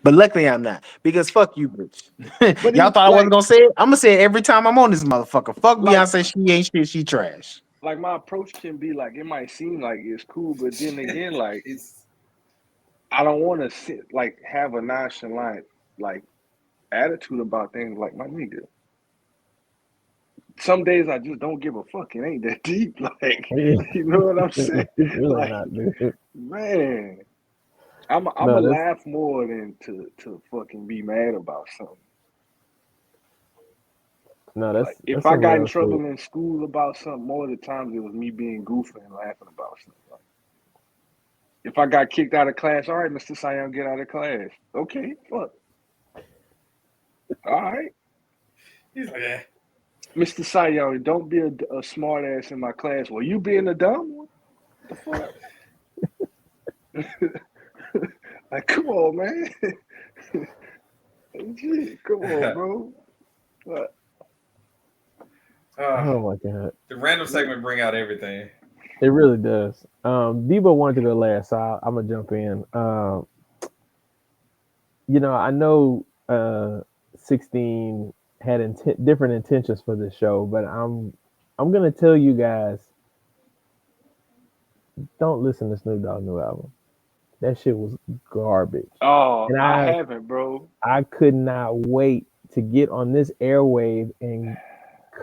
But luckily I'm not. Because fuck you, bitch. But Y'all even thought I wasn't gonna say it? I'm gonna say it every time I'm on this motherfucker. Fuck like Beyonce, she ain't shit, she trash. like my approach can be like, it might seem like it's cool, but then again, like, It's I don't want to sit like have a nonchalant like attitude about things. Like, my nigga, some days I just don't give a fuck. It ain't that deep. Like, you know what I'm saying? It's really Like, not, dude. man, I'm No, gonna that's laugh more than to fucking be mad about something. no, Like if that's I some got in real trouble shit. in school about something, more of the times it was me being goofy and laughing about something. Like, if I got kicked out of class, all right, Mr. Sion, get out of class. Okay, fuck. All right, He's like, yeah. Mr. Sion, don't be a smart ass in my class. Well, you being a dumb one? The fuck? Like, come on, man. Shit, come on, bro. What? Oh my god, The random segment bring out everything. it really does. Debo wanted to go last, so I'm gonna jump in. I know 16 had different intentions for this show, but I'm gonna tell you guys, don't listen to Snoop Dogg's new album. That shit was garbage. Oh, And I haven't, bro. I could not wait to get on this airwave and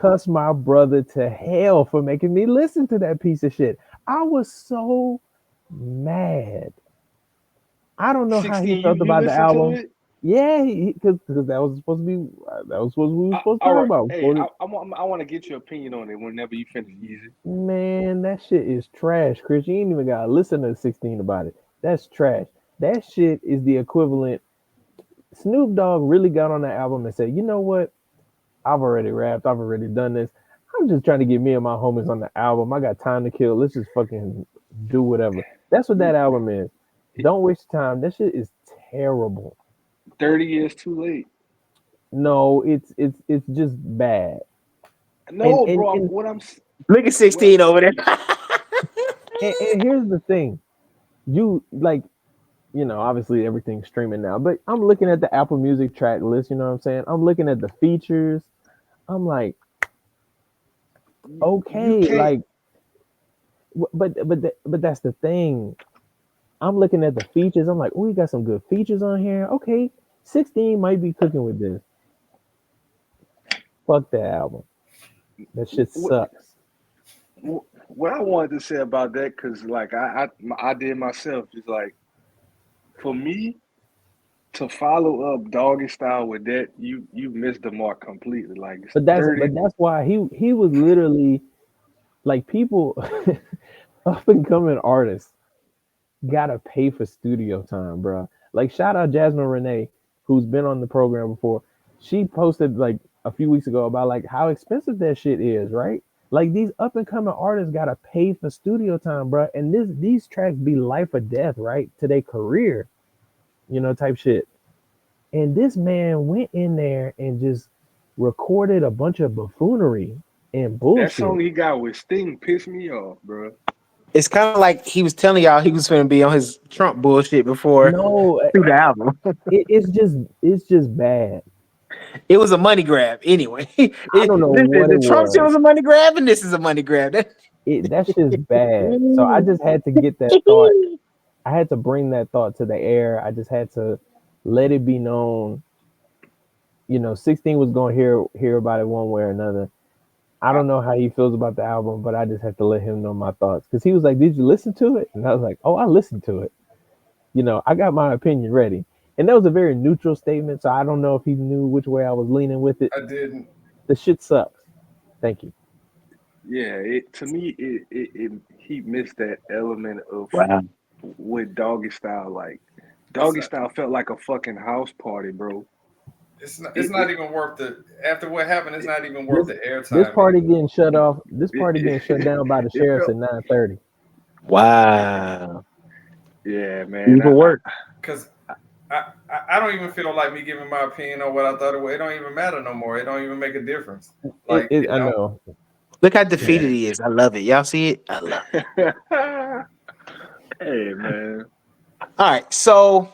cuss my brother to hell for making me listen to that piece of shit. I was so mad. I don't know how he 16, felt you about the listen to album. it? Yeah, because that was supposed to be what we were supposed to All talk right. about. Hey, I want to get your opinion on it whenever you finish, Easy. Man, that shit is trash, Chris. You ain't even gotta listen to 16 about it. That's trash. That shit is the equivalent. Snoop Dogg really got on that album and said, you know what? I've already rapped. I've already done this. I'm just trying to get me and my homies on the album. I got time to kill. Let's just fucking do whatever. That's what that album is. Don't waste time. That shit is terrible. 30 years too late. No, it's just bad. No, And bro. and, Look at 16 over there. and here's the thing. You like, obviously everything's streaming now, but I'm looking at the Apple Music track list, you know what I'm saying? I'm looking at the features. I'm like, okay, like, but that's the thing. I'm looking at the features. I'm like, oh, you got some good features on here. Okay, 16 might be cooking with this. Fuck that album. That shit sucks. What I wanted to say about that, because like I did myself, is like, for me to follow up Doggy Style with that, you missed the mark completely. Like, But that's why he was literally like, people up and coming artists gotta pay for studio time, bro. Like, shout out Jasmine Renee, who's been on the program before. She posted like a few weeks ago about like how expensive that shit is, right? Like, these up and coming artists gotta pay for studio time, bro. And these tracks be life or death, right, to their career, type shit. And this man went in there and just recorded a bunch of buffoonery and bullshit. That song he got with Sting pissed me off, bro. It's kind of like he was telling y'all he was going to be on his Trump bullshit before through the album. It's just bad. It was a money grab anyway. I don't know what the it Trump shit was. was a money grab, and this is a money grab. That shit's bad. So I just had to get that thought. I had to bring that thought to the air. I just had to let it be known. 16 was going to hear about it one way or another. I don't know how he feels about the album, but I just had to let him know my thoughts, because he was like, "Did you listen to it?" And I was like, "Oh, I listened to it. I got my opinion ready." And that was a very neutral statement, so I don't know if he knew which way I was leaning with it. I didn't. The shit sucks. Thank you. Yeah, to me, he missed that element of with Doggy Style. Like, Doggy Style felt like a fucking house party, bro. It's not even worth the, after what happened, it's not even worth the airtime. This party getting shut off. This party getting shut down by the sheriffs at 9:30. Wow. Yeah, man. Evil work. Because I don't even feel like me giving my opinion on what I thought it was. It don't even matter no more. It don't even make a difference. Like, I know. Look how defeated he is. I love it. Y'all see it? I love it. Hey, man. All right. So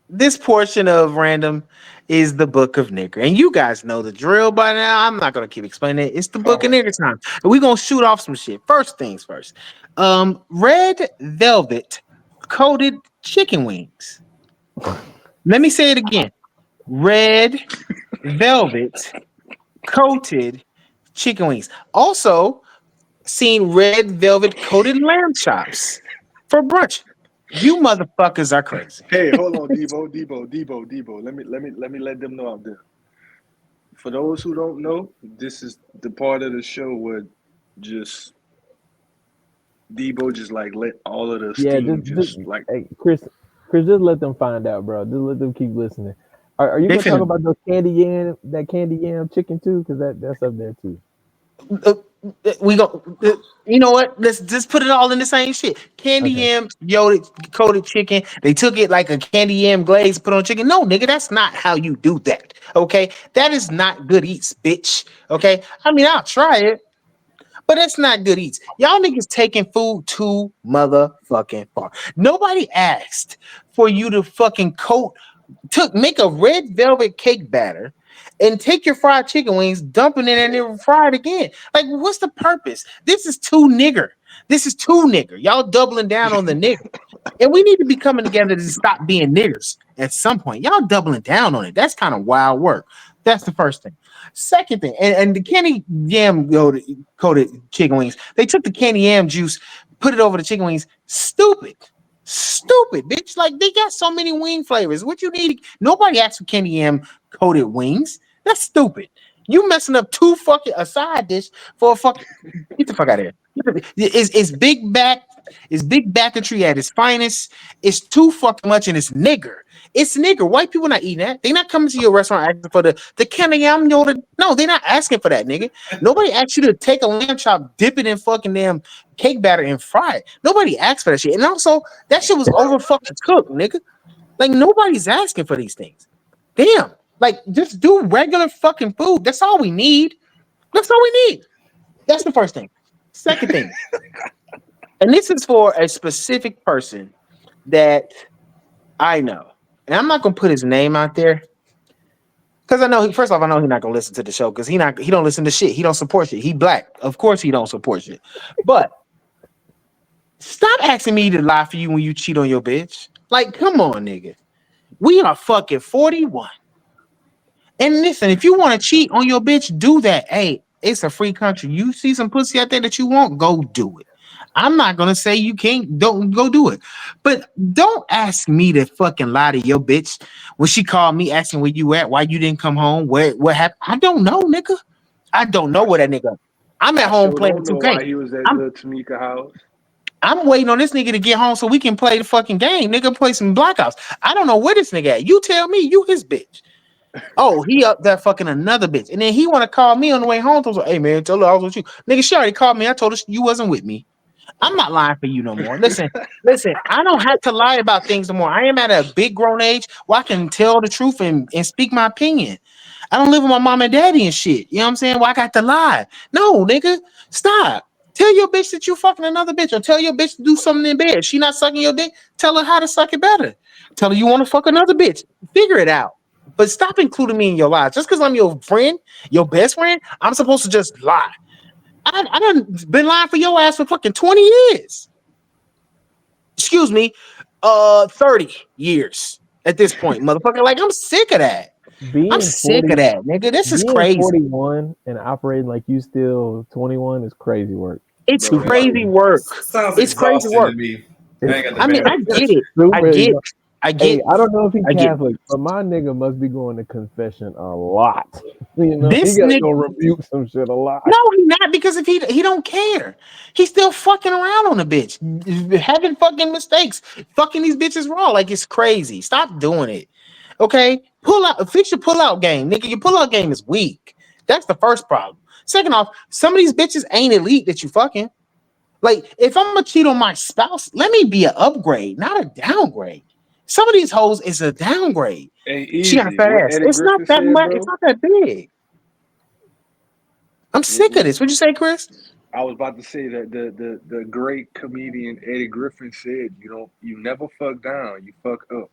this portion of random is the Book of Nigger. And you guys know the drill by now. I'm not going to keep explaining it. It's the Book of Nigger time. And we're going to shoot off some shit. First things first. Red velvet coated chicken wings. Let me say it again. Red velvet coated chicken wings. Also seen red velvet coated lamb chops for brunch. You motherfuckers are crazy. Hey, hold on, Debo. Let me let them know I'm there. For those who don't know, this is the part of the show where just Debo just like let all of the Yeah, steam just like hey, Chris, just let them find out, bro. Just let them keep listening. Are you They gonna talk finna about those candy yam chicken too? Because that's up there too. we go. You know what? Let's just put it all in the same shit. Candy Okay. yam, coated chicken. They took it like a candy yam glaze, put on chicken. No, nigga, that's not how you do that. Okay, that is not good eats, bitch. Okay, I mean I'll try it, but it's not good eats. Y'all niggas taking food too motherfucking far. Nobody asked for you to fucking make a red velvet cake batter and take your fried chicken wings, dump it in there and then fry it again. Like, what's the purpose? This is too nigger. This is too nigger. Y'all doubling down on the nigger. And we need to be coming together to stop being niggers at some point. Y'all doubling down on it. That's kind of wild work. That's the first thing. Second thing, and the candy yam coated chicken wings, they took the candy yam juice, put it over the chicken wings. Stupid, bitch. Like, they got so many wing flavors. What you need? Nobody asked for candy yam coated wings. That's stupid. You messing up a side dish for a fucking. Get the fuck out of here. It's big back. It's big backetry at its finest. It's too fucking much and it's nigger. It's nigger. White people not eating that. They not coming to your restaurant asking for the candy yam. No, they're not asking for that, nigga. Nobody asked you to take a lamb chop, dip it in fucking damn cake batter and fry it. Nobody asked for that shit. And also, that shit was over fucking cooked, nigga. Like, nobody's asking for these things. Damn. Like, just do regular fucking food. That's all we need. That's all we need. That's the first thing. Second thing. And this is for a specific person that I know. And I'm not gonna put his name out there. Because I know I know he's not gonna listen to the show because he don't listen to shit. He don't support shit. He black. Of course he don't support shit. But stop asking me to lie for you when you cheat on your bitch. Like, come on, nigga. We are fucking 41. And listen, if you want to cheat on your bitch, do that. Hey, it's a free country. You see some pussy out there that you want, go do it. I'm not gonna say you can't. Don't go do it, but don't ask me to fucking lie to your bitch when she called me asking where you at, why you didn't come home, what happened. I don't know, nigga. I don't know where that nigga. I'm at home sure playing don't know 2K. why he was at the Tamika house. I'm waiting on this nigga to get home so we can play the fucking game. Nigga, play some Black Ops. I don't know where this nigga at. You tell me, you his bitch. Oh, he up there fucking another bitch. And then he want to call me on the way home. So, hey, man, tell her I was with you. Nigga, she already called me. I told her you wasn't with me. I'm not lying for you no more. Listen, I don't have to lie about things no more. I am at a big grown age where I can tell the truth and speak my opinion. I don't live with my mom and daddy and shit. You know what I'm saying? Well, I got to lie. No, nigga, stop. Tell your bitch that you fucking another bitch, or tell your bitch to do something in bed. She not sucking your dick. Tell her how to suck it better. Tell her you want to fuck another bitch. Figure it out. But stop including me in your lives. Just because I'm your friend, your best friend, I'm supposed to just lie. I done been lying for your ass for fucking 20 years. Excuse me, 30 years at this point, motherfucker. Like, I'm sick of that. I'm sick of that, nigga. This is crazy. 41 and operating like you still 21 is crazy work. It's crazy work. Sounds it's crazy work. to me. I mean, I get it. I get. Hey, I don't know if he's Catholic, but my nigga must be going to confession a lot. You know, This he got to nigga rebuke some shit a lot. No, he not, because if he don't care, he's still fucking around on the bitch, having fucking mistakes, fucking these bitches raw. Like, it's crazy. Stop doing it. Okay, fix your pull out game, nigga. Your pull out game is weak. That's the first problem. Second off, some of these bitches ain't elite that you fucking. Like, if I'm gonna cheat on my spouse, let me be an upgrade, not a downgrade. Some of these hoes is a downgrade. She got a fat ass. It's not that much. It's not that big. I'm sick of this. What'd you say, Chris? I was about to say that the great comedian Eddie Griffin said, you never fuck down, you fuck up.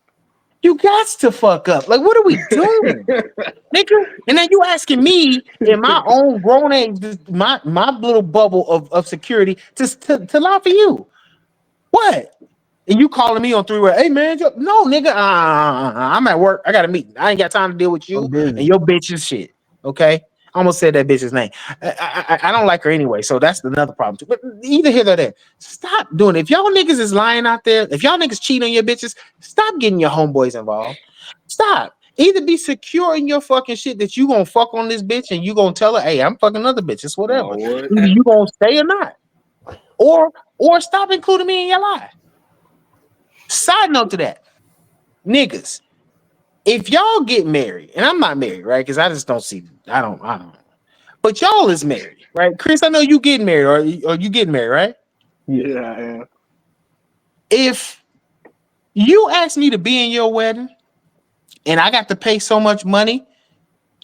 You got to fuck up. Like, what are we doing, nigga? And then you asking me in my own grown age, my little bubble of security to lie for you. What? And you calling me on three-way? Hey man, no nigga. I'm at work. I got a meeting. I ain't got time to deal with you and your bitch and shit. Okay, I almost said that bitch's name. I don't like her anyway, so that's another problem too. But either here or there, stop doing it. If y'all niggas is lying out there, if y'all niggas cheat on your bitches, stop getting your homeboys involved. Stop. Either be secure in your fucking shit that you gonna fuck on this bitch and you gonna tell her, hey, I'm fucking other bitches, whatever. What? Either you gonna stay or not. Or stop including me in your life. Side note to that, niggas, if y'all get married, and I'm not married, right? Because I just don't see, I don't. But y'all is married, right? Krys, I know you getting married, or you getting married, right? Yeah, I am. If you ask me to be in your wedding and I got to pay so much money,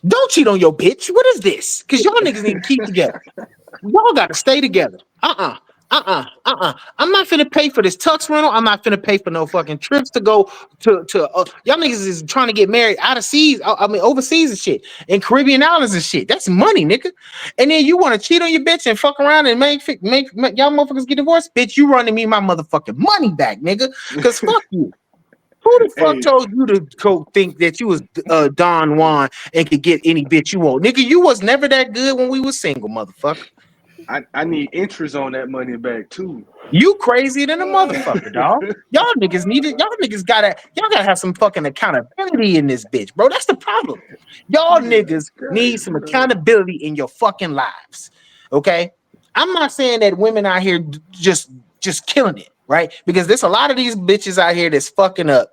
don't cheat on your bitch. What is this? Because y'all niggas need to keep together. Y'all got to stay together. I'm not finna pay for this tux rental. I'm not finna pay for no fucking trips to go to y'all niggas is trying to get married out of seas. I mean overseas and shit, and Caribbean islands and shit. That's money, nigga. And then you want to cheat on your bitch and fuck around and make y'all motherfuckers get divorced, bitch. You running me my motherfucking money back, nigga. Because fuck you. Who the fuck told you to go think that you was Don Juan and could get any bitch you want, nigga? You was never that good when we was single, motherfucker. I need interest on that money back too. You crazier than a motherfucker, dog. Y'all niggas gotta have some fucking accountability in this bitch, bro. That's the problem. Y'all niggas need some accountability in your fucking lives. Okay? I'm not saying that women out here just killing it, right? Because there's a lot of these bitches out here that's fucking up.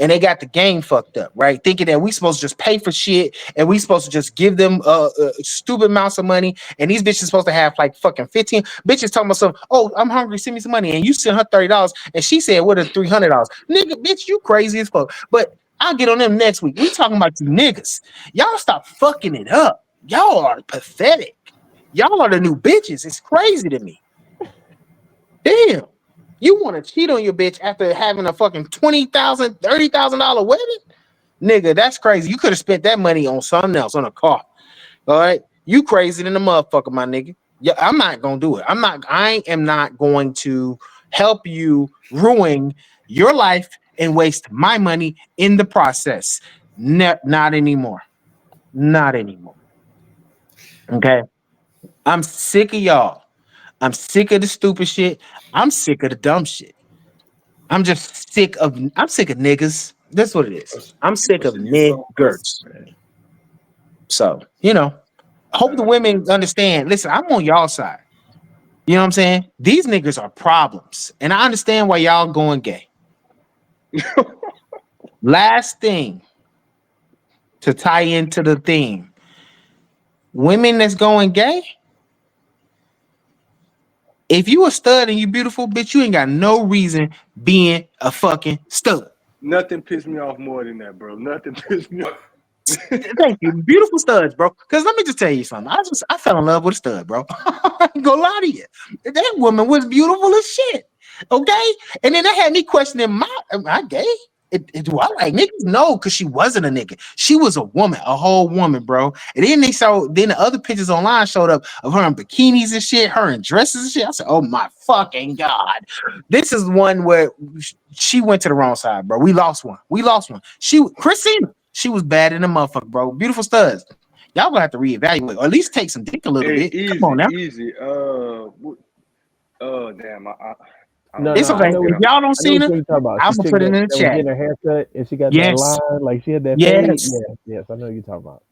And they got the game fucked up, right? Thinking that we supposed to just pay for shit and we supposed to just give them stupid amounts of money. And these bitches supposed to have like fucking 15 bitches talking about something. Oh, I'm hungry. Send me some money. And you send her $30 and she said, what are $300? Nigga, bitch, you crazy as fuck. But I'll get on them next week. We talking about you niggas. Y'all stop fucking it up. Y'all are pathetic. Y'all are the new bitches. It's crazy to me. Damn. You want to cheat on your bitch after having a fucking $20,000, $30,000 wedding? Nigga, that's crazy. You could have spent that money on something else, on a car. All right? You crazy than a motherfucker, my nigga. Yeah, I'm not going to do it. I am not going to help you ruin your life and waste my money in the process. Not anymore. Not anymore. Okay? I'm sick of y'all. I'm sick of the stupid shit. I'm sick of the dumb shit. I'm sick of niggas. That's what it is. I'm sick of niggers. So, hope the women understand. Listen, I'm on y'all side. You know what I'm saying? These niggas are problems. And I understand why y'all going gay. Last thing to tie into the theme. Women that's going gay, if you a stud and you beautiful, bitch, you ain't got no reason being a fucking stud. Nothing pissed me off more than that, bro. Nothing pissed me off. Thank you. Beautiful studs, bro. Because let me just tell you something. I fell in love with a stud, bro. I ain't gonna lie to you. That woman was beautiful as shit. Okay? And then that had me questioning, am I gay? Do I like niggas? No, because she wasn't a nigga. She was a woman, a whole woman, bro. And then then the other pictures online showed up of her in bikinis and shit, her in dresses and shit. I said, oh my fucking God. This is one where she went to the wrong side, bro. We lost one. Christina, she was bad in the motherfucker, bro. Beautiful studs. Y'all gonna have to reevaluate, or at least take some dick a little bit. Easy, come on now. Easy. Damn. It's okay. If y'all don't see her, I'm gonna put it in the chat. Getting her haircut and she got that line, like she had that. Yes, yes, I know what you're talking about.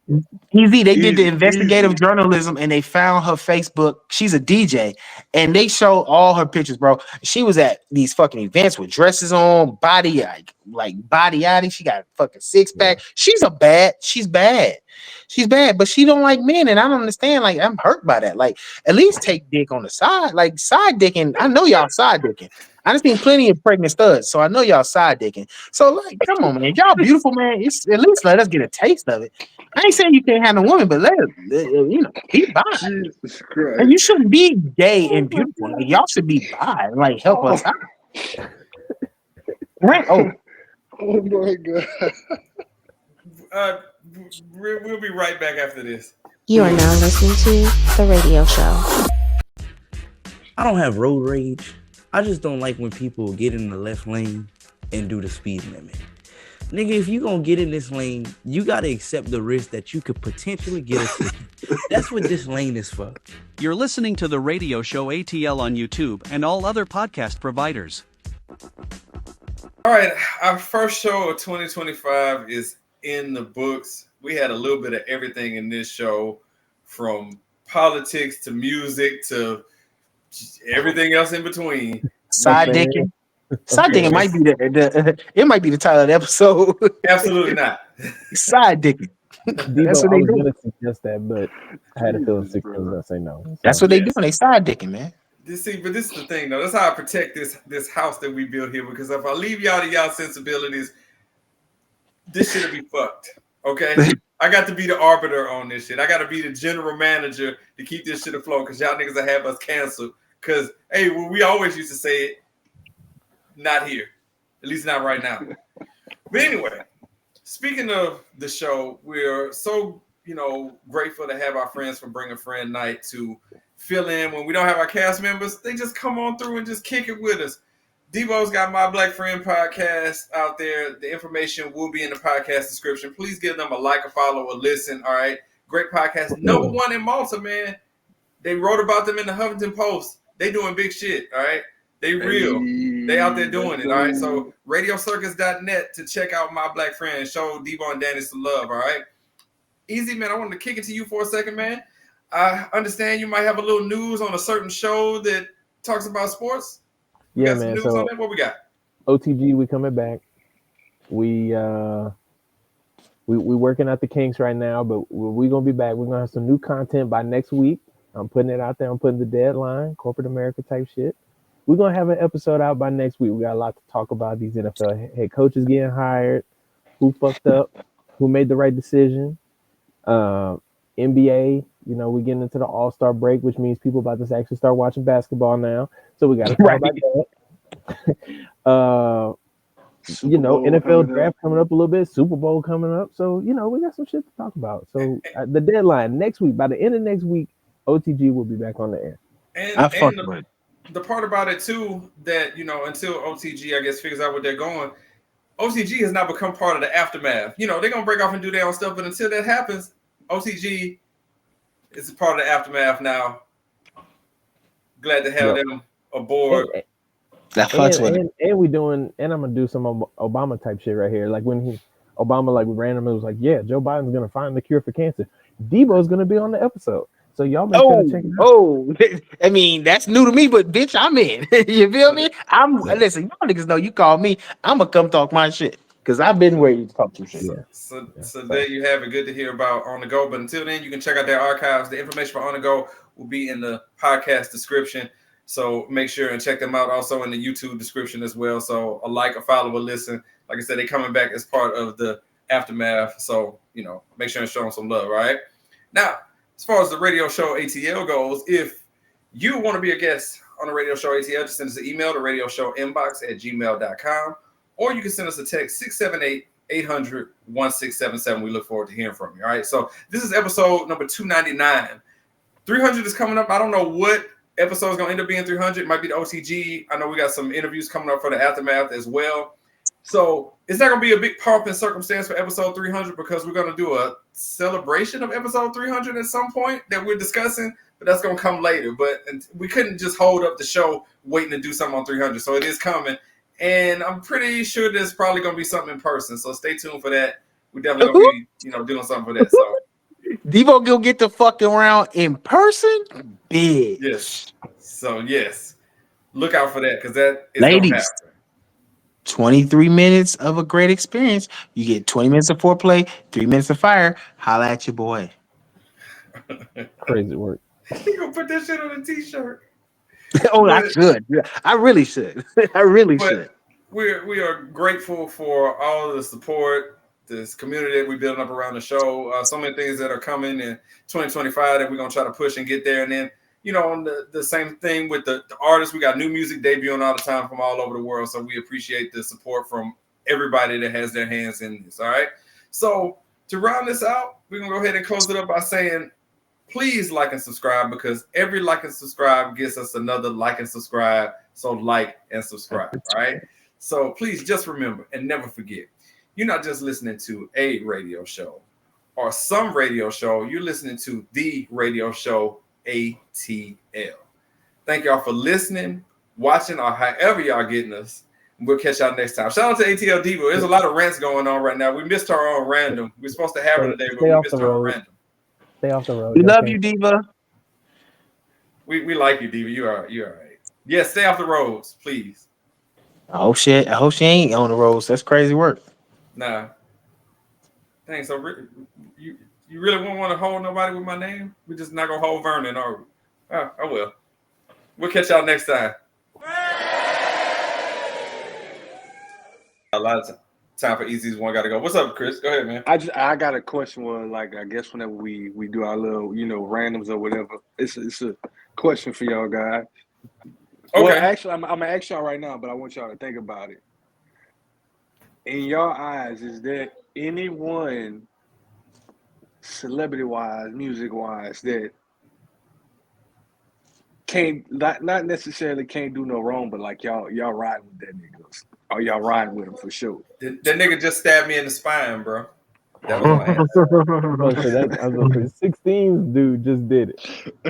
Easy. They did the investigative journalism and they found her Facebook. She's a DJ and they show all her pictures, bro. She was at these fucking events with dresses on, body like body yaddy. She got fucking six pack. She's bad, but she don't like men, and I don't understand. Like, I'm hurt by that. Like, at least take dick on the side, like side dicking. I know y'all side dicking. I just seen plenty of pregnant studs, so I know y'all side dicking. So, like, come on, man, y'all beautiful, man. It's at least let us get a taste of it. I ain't saying you can't have a woman, but let be bi. And you shouldn't be gay and beautiful. Like, y'all should be bi. Like, help us out. Right? Oh my God. We'll be right back after this. You are now listening to The Radio Show. I don't have road rage. I just don't like when people get in the left lane and do the speed limit. Nigga, if you gonna get in this lane, you gotta accept the risk that you could potentially get a ticket. That's what this lane is for. You're listening to the Radio Show ATL on YouTube and all other podcast providers. All right, our first show of 2025 is in the books. We had a little bit of everything in this show, from politics to music to everything else in between. Side dicking. Side dicking might be it might be the title of the episode. Absolutely not. Side dicking. Debo, That's what I they was do. gonna suggest that, but I had a feeling 6 was gonna say no. So. That's what they do. They side dicking, man. See, but this is the thing, though. That's how I protect this house that we built here. Because if I leave y'all to y'all sensibilities, this shit'll be fucked. Okay, I got to be the arbiter on this shit. I got to be the general manager to keep this shit afloat. Because y'all niggas will have us canceled. Because hey, well, we always used to say it. Not here, at least not right now. But anyway, speaking of the show, we're so grateful to have our friends from Bring a Friend Night to fill in when we don't have our cast members. They just come on through and just kick it with us. Debo's got My Black Friend podcast out there. The information will be in the podcast description. Please give them a like, a follow, a listen. All right, great podcast. Number one in Malta, man. They wrote about them in the Huffington Post. They doing big shit. All right. They real. They out there doing it. All right. So radiocircus.net to check out My Black Friend. Show Debo and Danny some love. All right. Easy, man. I wanted to kick it to you for a second, man. I understand you might have a little news on a certain show that talks about sports. Yeah, man. So on that? What we got? OTG, we coming back. We working out the kinks right now, but we gonna be back. We're gonna have some new content by next week. I'm putting it out there. I'm putting the deadline, corporate America type shit. We're going to have an episode out by next week. We got a lot to talk about. These NFL head coaches getting hired, who fucked up, who made the right decision. NBA, we getting into the All-Star break, which means people about to actually start watching basketball now. So we got to talk about that. NFL draft coming up a little bit, Super Bowl coming up. So, we got some shit to talk about. So the deadline next week, by the end of next week, OTG will be back on the air. And the part about it too, that until OTG I guess figures out what they're going, OTG has now become part of the aftermath. They're gonna break off and do their own stuff, but until that happens, OTG is a part of the aftermath now. Glad to have them aboard. And we doing, and I'm gonna do some Obama type shit right here. Like when Obama randomly was like, "Yeah, Joe Biden's gonna find the cure for cancer." Debo's gonna be on the episode. So y'all make sure to check it out. I mean, that's new to me, but bitch, I'm in. You feel me? Listen, y'all niggas know you call me. I'm gonna come talk my shit because I've been ready to talk some shit. So there you have it. Good to hear about On The Go. But until then, you can check out their archives. The information for On The Go will be in the podcast description. So make sure and check them out also in the YouTube description as well. So a like, a follow, a listen. Like I said, they're coming back as part of the aftermath. So, make sure and show them some love, all right? Now, as far as the Radio Show ATL goes, if you want to be a guest on the Radio Show ATL, just send us an email to radioshowinbox@gmail.com, or you can send us a text 678-800-1677. We look forward to hearing from you. All right. So this is episode number 299. 300 is coming up. I don't know what episode is going to end up being 300. It might be the OTG. I know we got some interviews coming up for the aftermath as well. So it's not going to be a big pomp and circumstance for episode 300 because we're going to do a celebration of episode 300 at some point that we're discussing, but that's going to come later. But we couldn't just hold up the show waiting to do something on 300. So it is coming. And I'm pretty sure there's probably going to be something in person. So stay tuned for that. We're definitely going to be, doing something for that. So Debo go get the fucking around in person, bitch. Yes. So yes, look out for that because that is ladies. Gonna happen. 23 minutes of a great experience. You get 20 minutes of foreplay, 3 minutes of fire. Holla at your boy. Crazy work. You gonna put that shit on a t-shirt? I should. I really should. I really should. We are grateful for all of the support, this community that we're building up around the show. So many things that are coming in 2025 that we're gonna try to push and get there. And then, on the same thing with the artists, we got new music debuting all the time from all over the world. So we appreciate the support from everybody that has their hands in this. All right. So to round this out, we're gonna go ahead and close it up by saying, please like and subscribe, because every like and subscribe gets us another like and subscribe. So like and subscribe. All right. So please just remember and never forget, you're not just listening to a radio show or some radio show. You're listening to the Radio Show ATL. Thank y'all for listening, watching, or however y'all getting us. We'll catch y'all next time. Shout out to ATL Debo. There's a lot of rants going on right now. We missed her on random. We're supposed to have her today, but we missed her on random. Stay off the road. We love you, Diva. We like you, Diva. You all right. Yes, stay off the roads, please. I hope she ain't on the roads. That's crazy work. Nah. Dang, so you really won't want to hold nobody with my name? We're just not gonna hold Vernon, are we? Oh, I will. We'll catch y'all next time. A lot of time for Easy's one gotta go. What's up, Krys? Go ahead, man. I got a question. One like I guess whenever we do our little randoms or whatever, it's a question for y'all guys. Okay. Well, actually, I'm gonna ask y'all right now, but I want y'all to think about it. In your eyes, is there anyone, celebrity-wise, music-wise, that can't not necessarily can't do no wrong, but like y'all riding with that nigga, or y'all riding with him for sure? That nigga just stabbed me in the spine, bro. That was my answer. 16's dude just did it.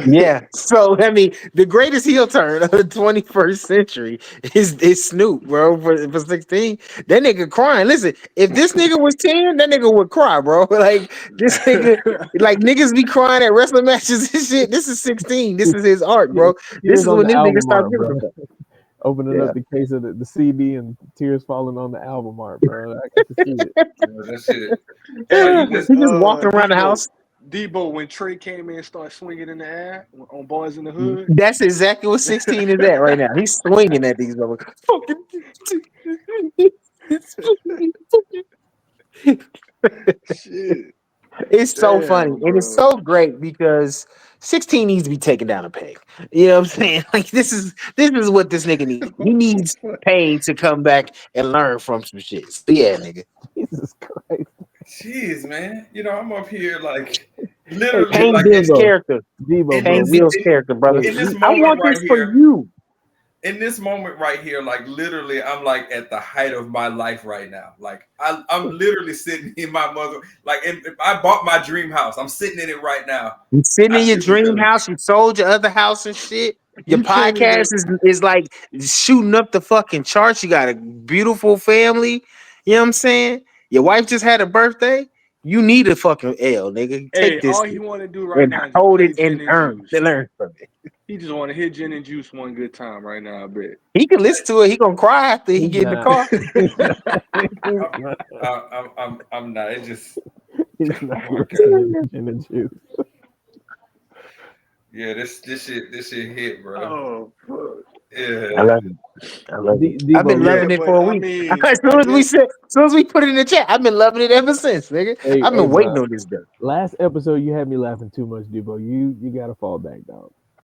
Yeah. So I mean, the greatest heel turn of the 21st century is Snoop, bro. For 16, that nigga crying. Listen, if this nigga was 10, that nigga would cry, bro. Like this nigga, like niggas be crying at wrestling matches and shit. This is 16. This is his art, bro. This is when this nigga starts giving a fuck. Opening up the case of the CD and tears falling on the album art, bro. I got to see it. That shit. He just walking around the house. Debo, when Trey came in and started swinging in the air on Boys in the Hood. That's exactly what 16 is at right now. He's swinging at these motherfuckers. Shit. It's so Damn, funny, bro. and it's so great because 16 needs to be taken down a peg. You know what I'm saying? Like this is what this nigga needs. He needs pain to come back and learn from some shit. So yeah, nigga. Jesus Christ. Jeez, man. I'm up here like literally Pain like builds character. Debo, Pain builds character, brother. In this I want moment right this for here, you. in this moment right here, like literally, I'm like at the height of my life right now. Like I'm literally sitting in my mother. Like if I bought my dream house, I'm sitting in it right now. You sitting in your dream really- house. You sold your other house and shit. Your You can't podcast is like shooting up the fucking charts. You got a beautiful family. You know what I'm saying? Your wife just had a birthday. You need a fucking L, nigga. Take this all he want to do right and now is hold play it and gin learn juice. from it. He just want to hit gin and juice one good time right now, I bet. He can listen to it. He gonna cry after he get in the car. I'm not. It just He's not listening to the juice. yeah. This shit hit, bro. Oh, fuck. Yeah. I love it. Debo, I've been loving it for a week. As soon as we put it in the chat, I've been loving it ever since, nigga. I've been waiting on this day. Last episode, you had me laughing too much, Debo. You got to fall back, dog.